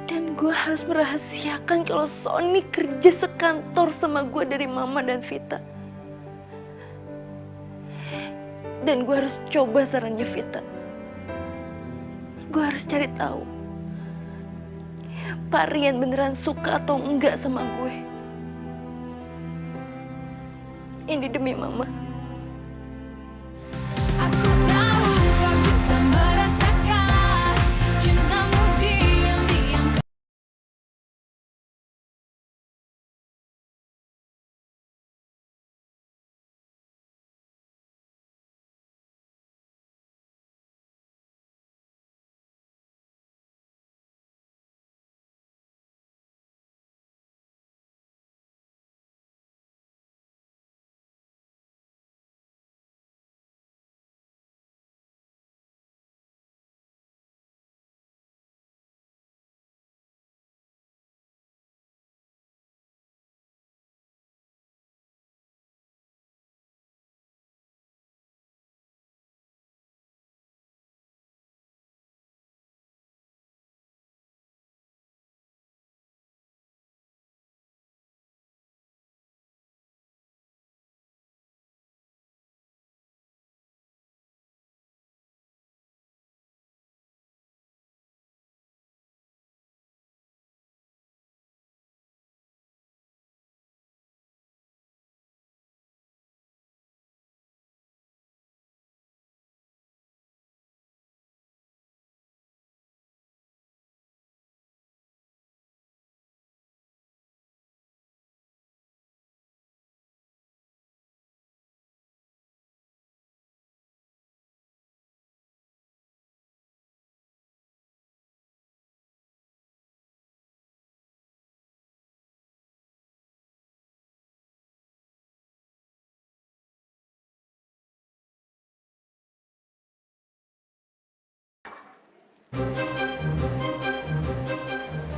Dan gue harus merahasiakan kalau Sony kerja sekantor sama gue dari Mama dan Vita. Dan gue harus coba sarannya Vita. Gue harus cari tahu Pak Rian beneran suka atau enggak sama gue. Ini demi Mama. Aku tahu kau juga merasakan cintamu diam-diam.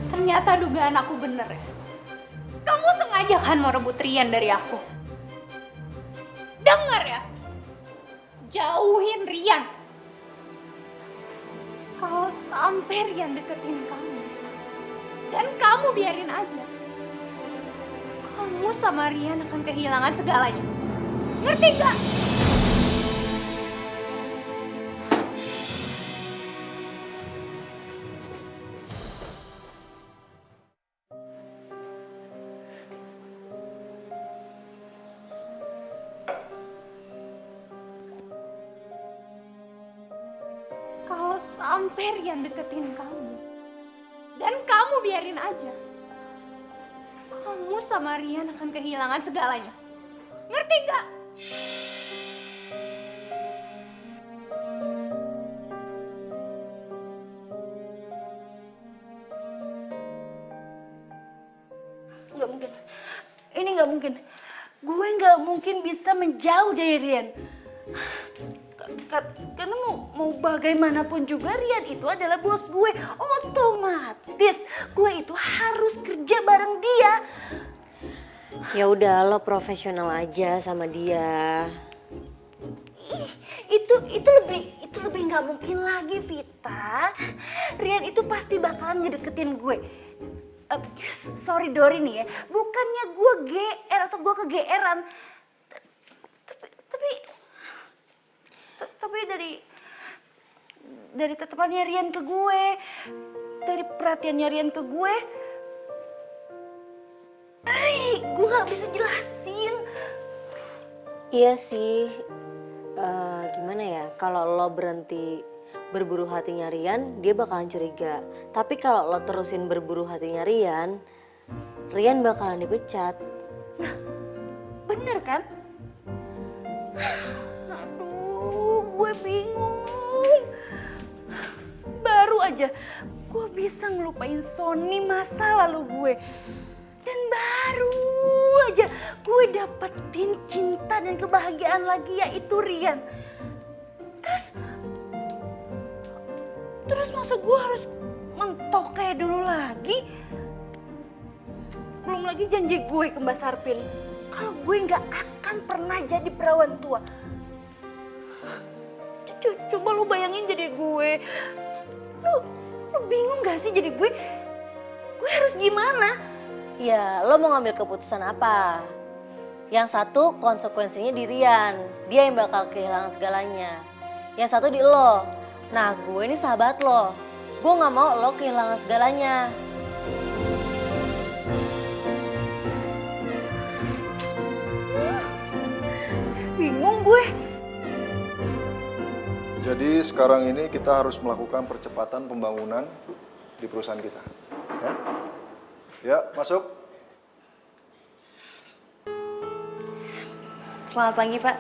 Ternyata dugaan aku bener ya. Kamu sengaja kan mau rebut Rian dari aku? Dengar ya, jauhin Rian. Kalau sampai Rian deketin kamu, dan kamu biarin aja, kamu sama Rian akan kehilangan segalanya. Ngerti gak? Kalau sampai Rian deketin kamu, dan kamu biarin aja, kamu kamu sama Rian akan kehilangan segalanya. Ngerti nggak? Nggak mungkin. Ini nggak mungkin. Gue nggak mungkin bisa menjauh dari Rian. Karena mau bagaimanapun juga Rian itu adalah bos gue. Otomatis gue itu harus kerja bareng dia. Ya udah, lo profesional aja sama dia. Itu lebih nggak mungkin lagi, Vita. Rian itu pasti bakalan ngedeketin gue. Sorry Dori nih ya, bukannya gue GR atau gue kegeeran. Tapi dari tatapannya Rian ke gue, dari perhatiannya Rian ke gue nggak bisa jelasin. Iya sih, gimana ya, kalau lo berhenti berburu hatinya Rian, dia bakalan curiga. Tapi kalau lo terusin berburu hatinya Rian, Rian bakalan dipecat. Nah, bener kan? Aduh, gue bingung. Baru aja gue bisa ngelupain Sony masa lalu gue. Dan baru aja gue dapetin cinta dan kebahagiaan lagi, yaitu Rian. Terus masa gue harus mentok kayak dulu lagi? Belum lagi janji gue ke Mbak Sarpin kalau gue nggak akan pernah jadi perawan tua. Coba lu bayangin jadi gue. Lu bingung gak sih jadi gue? Gue harus gimana? Ya, lo mau ngambil keputusan apa? Yang satu konsekuensinya di Rian, dia yang bakal kehilangan segalanya. Yang satu di lo. Nah, gue ini sahabat lo. Gue gak mau lo kehilangan segalanya. Bingung gue. Jadi sekarang ini kita harus melakukan percepatan pembangunan di perusahaan kita. Ya, ya masuk. Selamat pagi, Pak.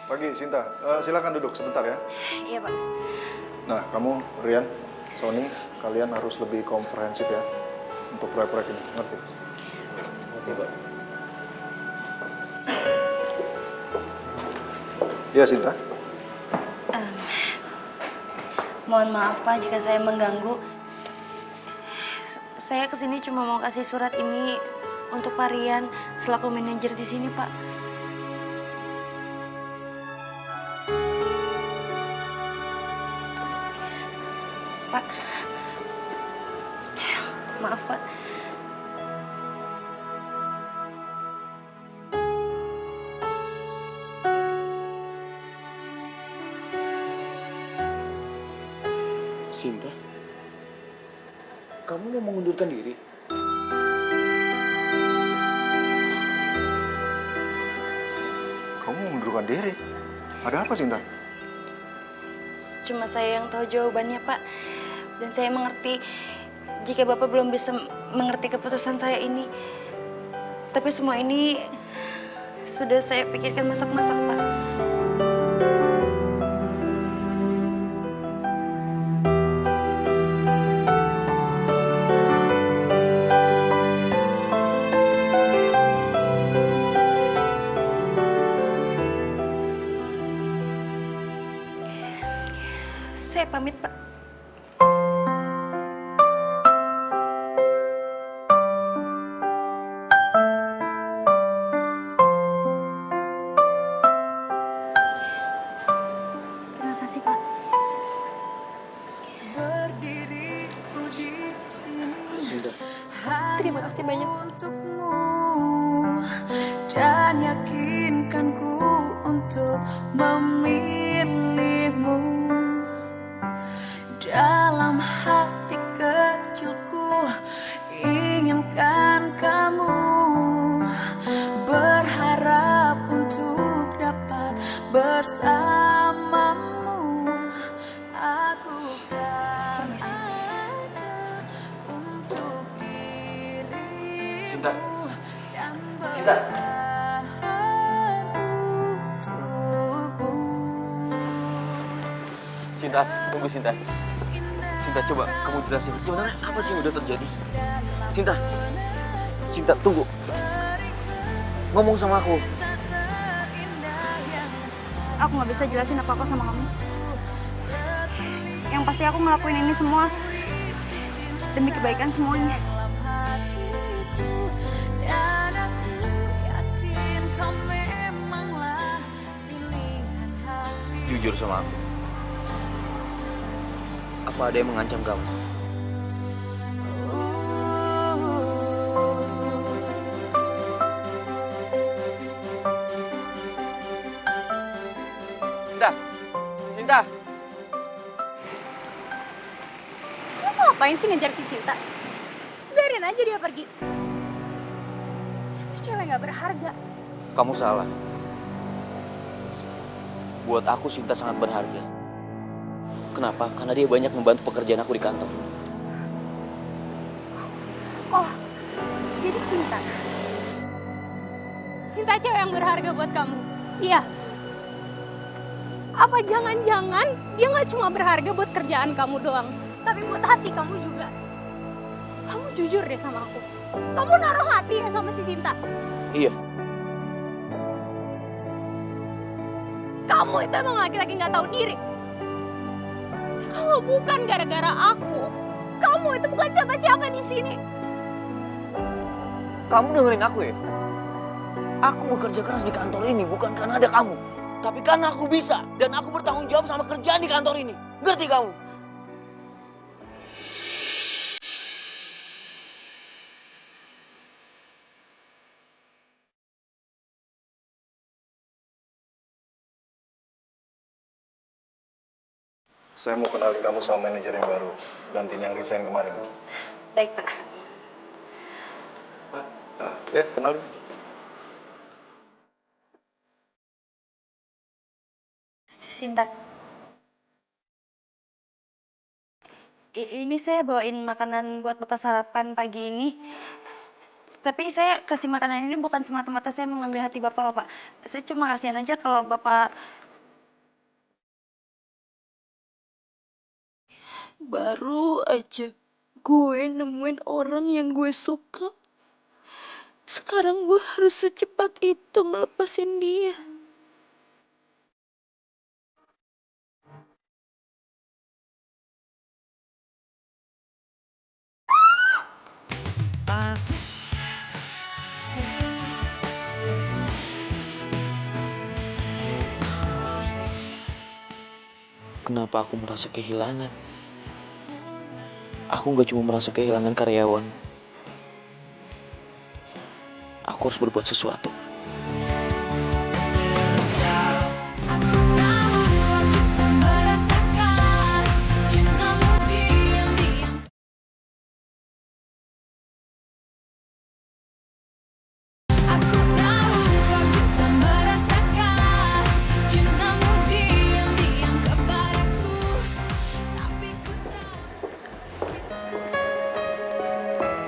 Pagi, Sinta. Silakan duduk sebentar ya. Iya, Pak. Nah, kamu, Rian, Sony, kalian harus lebih komprehensif ya untuk proyek-proyek ini, ngerti? Oke, Pak. Iya, Sinta. Mohon maaf, Pak, jika saya mengganggu. Saya kesini cuma mau kasih surat ini untuk Pak Rian selaku manajer di sini, Pak. Pak, maaf, Pak. Sinta, kamu mau mengundurkan diri? Kamu mengundurkan diri? Ada apa, Sinta? Cuma saya yang tahu jawabannya, Pak. Dan saya mengerti jika Bapak belum bisa mengerti keputusan saya ini. Tapi semua ini sudah saya pikirkan masak-masak, Pak. Saya pamit, Pak. Terima kasih, Pak. Berdiriku di sini. Sinta. Terima kasih banyak. Untukmu dan yakinkanku untuk memilihmu. Dalam hati kecilku inginkan kamu, berharap untuk dapat bersamamu. Aku kan ada untuk dirimu. Sinta. Sinta, tunggu Sinta. Sinta, coba kamu jelasin sebenarnya apa sih yang udah terjadi. Sinta, Sinta tunggu. Ngomong sama aku. Aku nggak bisa jelasin apa-apa sama kamu. Yang pasti aku ngelakuin ini semua demi kebaikan semuanya. Jujur sama aku. Apa ada yang mengancam kamu? Sinta, Sinta. Lo mau ngapain sih ngejar si Sinta? Biarin aja dia pergi. Dia tuh cewek gak berharga. Kamu salah. Buat aku Sinta sangat berharga. Kenapa? Karena dia banyak membantu pekerjaan aku di kantor. Oh, jadi Sinta. Sinta cewek yang berharga buat kamu. Iya. Apa jangan-jangan dia gak cuma berharga buat kerjaan kamu doang, tapi buat hati kamu juga. Kamu jujur deh sama aku. Kamu naruh hati ya sama si Sinta. Iya. Kamu itu emang laki-laki gak tahu diri. Kalau bukan gara-gara aku, kamu itu bukan siapa-siapa di sini. Kamu dengerin aku ya? Aku bekerja keras di kantor ini bukan karena ada kamu. Tapi karena aku bisa dan aku bertanggung jawab sama kerjaan di kantor ini. Ngerti kamu? Saya mau kenalin kamu sama manajer yang baru, gantiin yang resign kemarin. Baik, Pak. Ya, kenalin. Sinta. Ini saya bawain makanan buat Bapak sarapan pagi ini. Tapi saya kasih makanan ini bukan semata-mata saya mengambil hati Bapak loh, Pak. Saya cuma kasihan aja kalau Bapak... Baru aja gue nemuin orang yang gue suka. Sekarang gue harus secepat itu ngelepasin dia. Kenapa aku merasa kehilangan? Aku gak cuma merasa kehilangan karyawan. Aku harus berbuat sesuatu.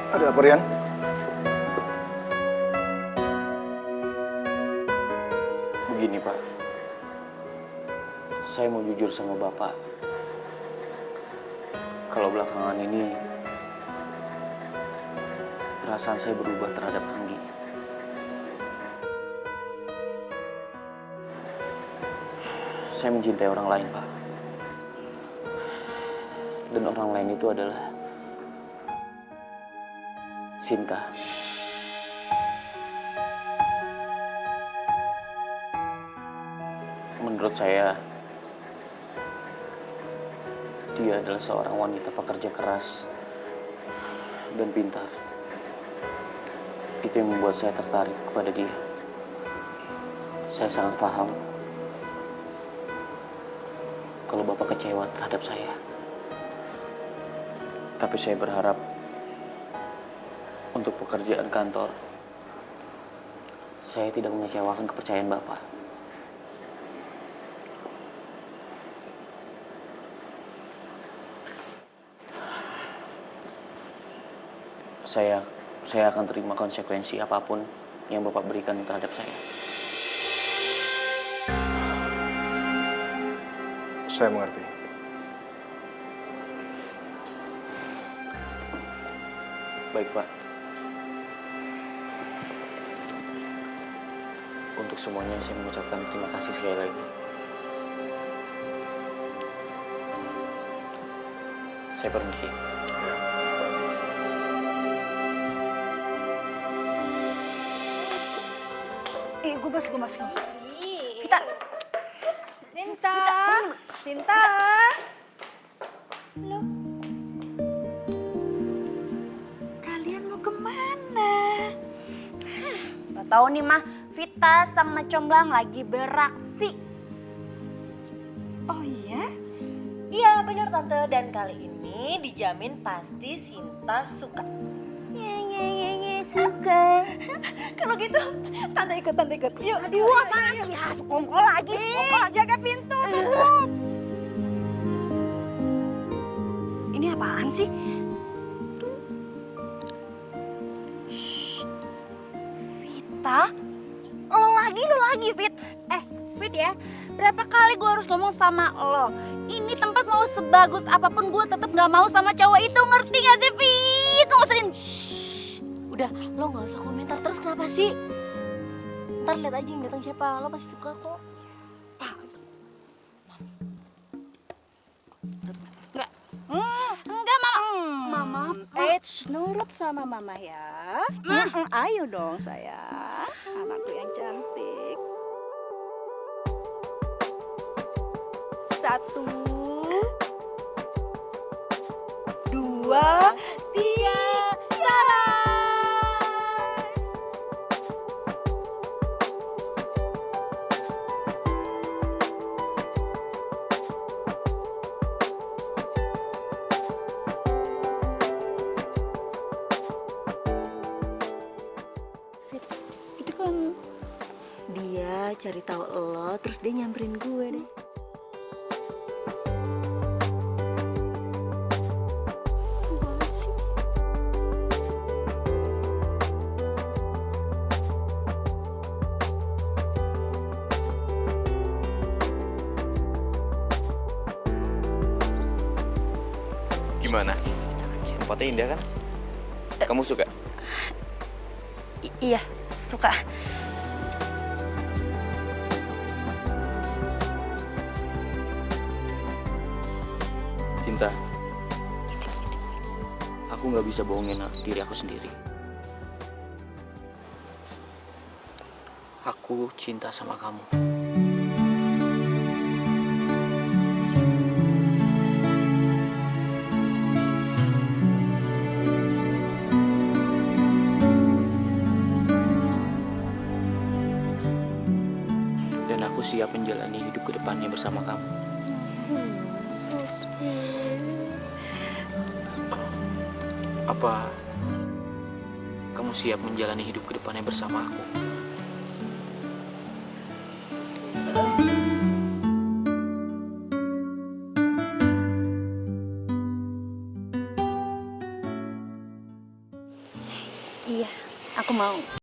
Ada apa, Rian? Begini, Pak. Saya mau jujur sama Bapak. Kalau belakangan ini perasaan saya berubah terhadap Anggi. Saya mencintai orang lain, Pak. Dan orang lain itu adalah Sinta. Menurut saya, dia adalah seorang wanita pekerja keras dan pintar. Itu yang membuat saya tertarik kepada dia. Saya sangat paham kalau Bapak kecewa terhadap saya. Tapi saya berharap untuk pekerjaan kantor, saya tidak mengecewakan kepercayaan Bapak. Saya akan terima konsekuensi apapun yang Bapak berikan terhadap saya. Saya mengerti. Baik, Pak. Untuk semuanya saya mengucapkan terima kasih sekali lagi. Saya permisi. Gue masuk. Vita. Sinta. Sinta. Lo. Kalian mau kemana? Gak tahu nih mah, Vita sama Comblang lagi beraksi. Oh iya? Iya benar tante, dan kali ini dijamin pasti Sinta suka. Suka. Kalau gitu tante ikut. Yuk. Aduh, apaan sih? Ya, sekongkol lagi. Jaga pintu, tutup. Ini apaan sih? Vita? Lo lagi, Fit. Fit ya, berapa kali gue harus ngomong sama lo? Ini tempat mau sebagus apapun gue tetap gak mau sama cowok itu, ngerti gak sih, Fit? Lo gak sering. Udah, lo gak usah komentar terus, kenapa sih? Ntar lihat aja yang datang siapa, lo pasti suka kok. Enggak, Mama. Nurut sama mama ya. Ayo dong sayang, anakku yang cantik. 1, 2, 3, jalan. Itu kan dia cari tahu lo, terus dia nyamperin gue deh. Gimana? Tempatnya indah kan? Kamu suka? Iya, suka. Cinta, aku nggak bisa bohongin diri aku sendiri. Aku cinta sama kamu. Dan aku siap menjalani hidup ke depannya bersama kamu. So sweet. Apa kamu siap menjalani hidup ke depannya bersama aku? Iya, aku mau.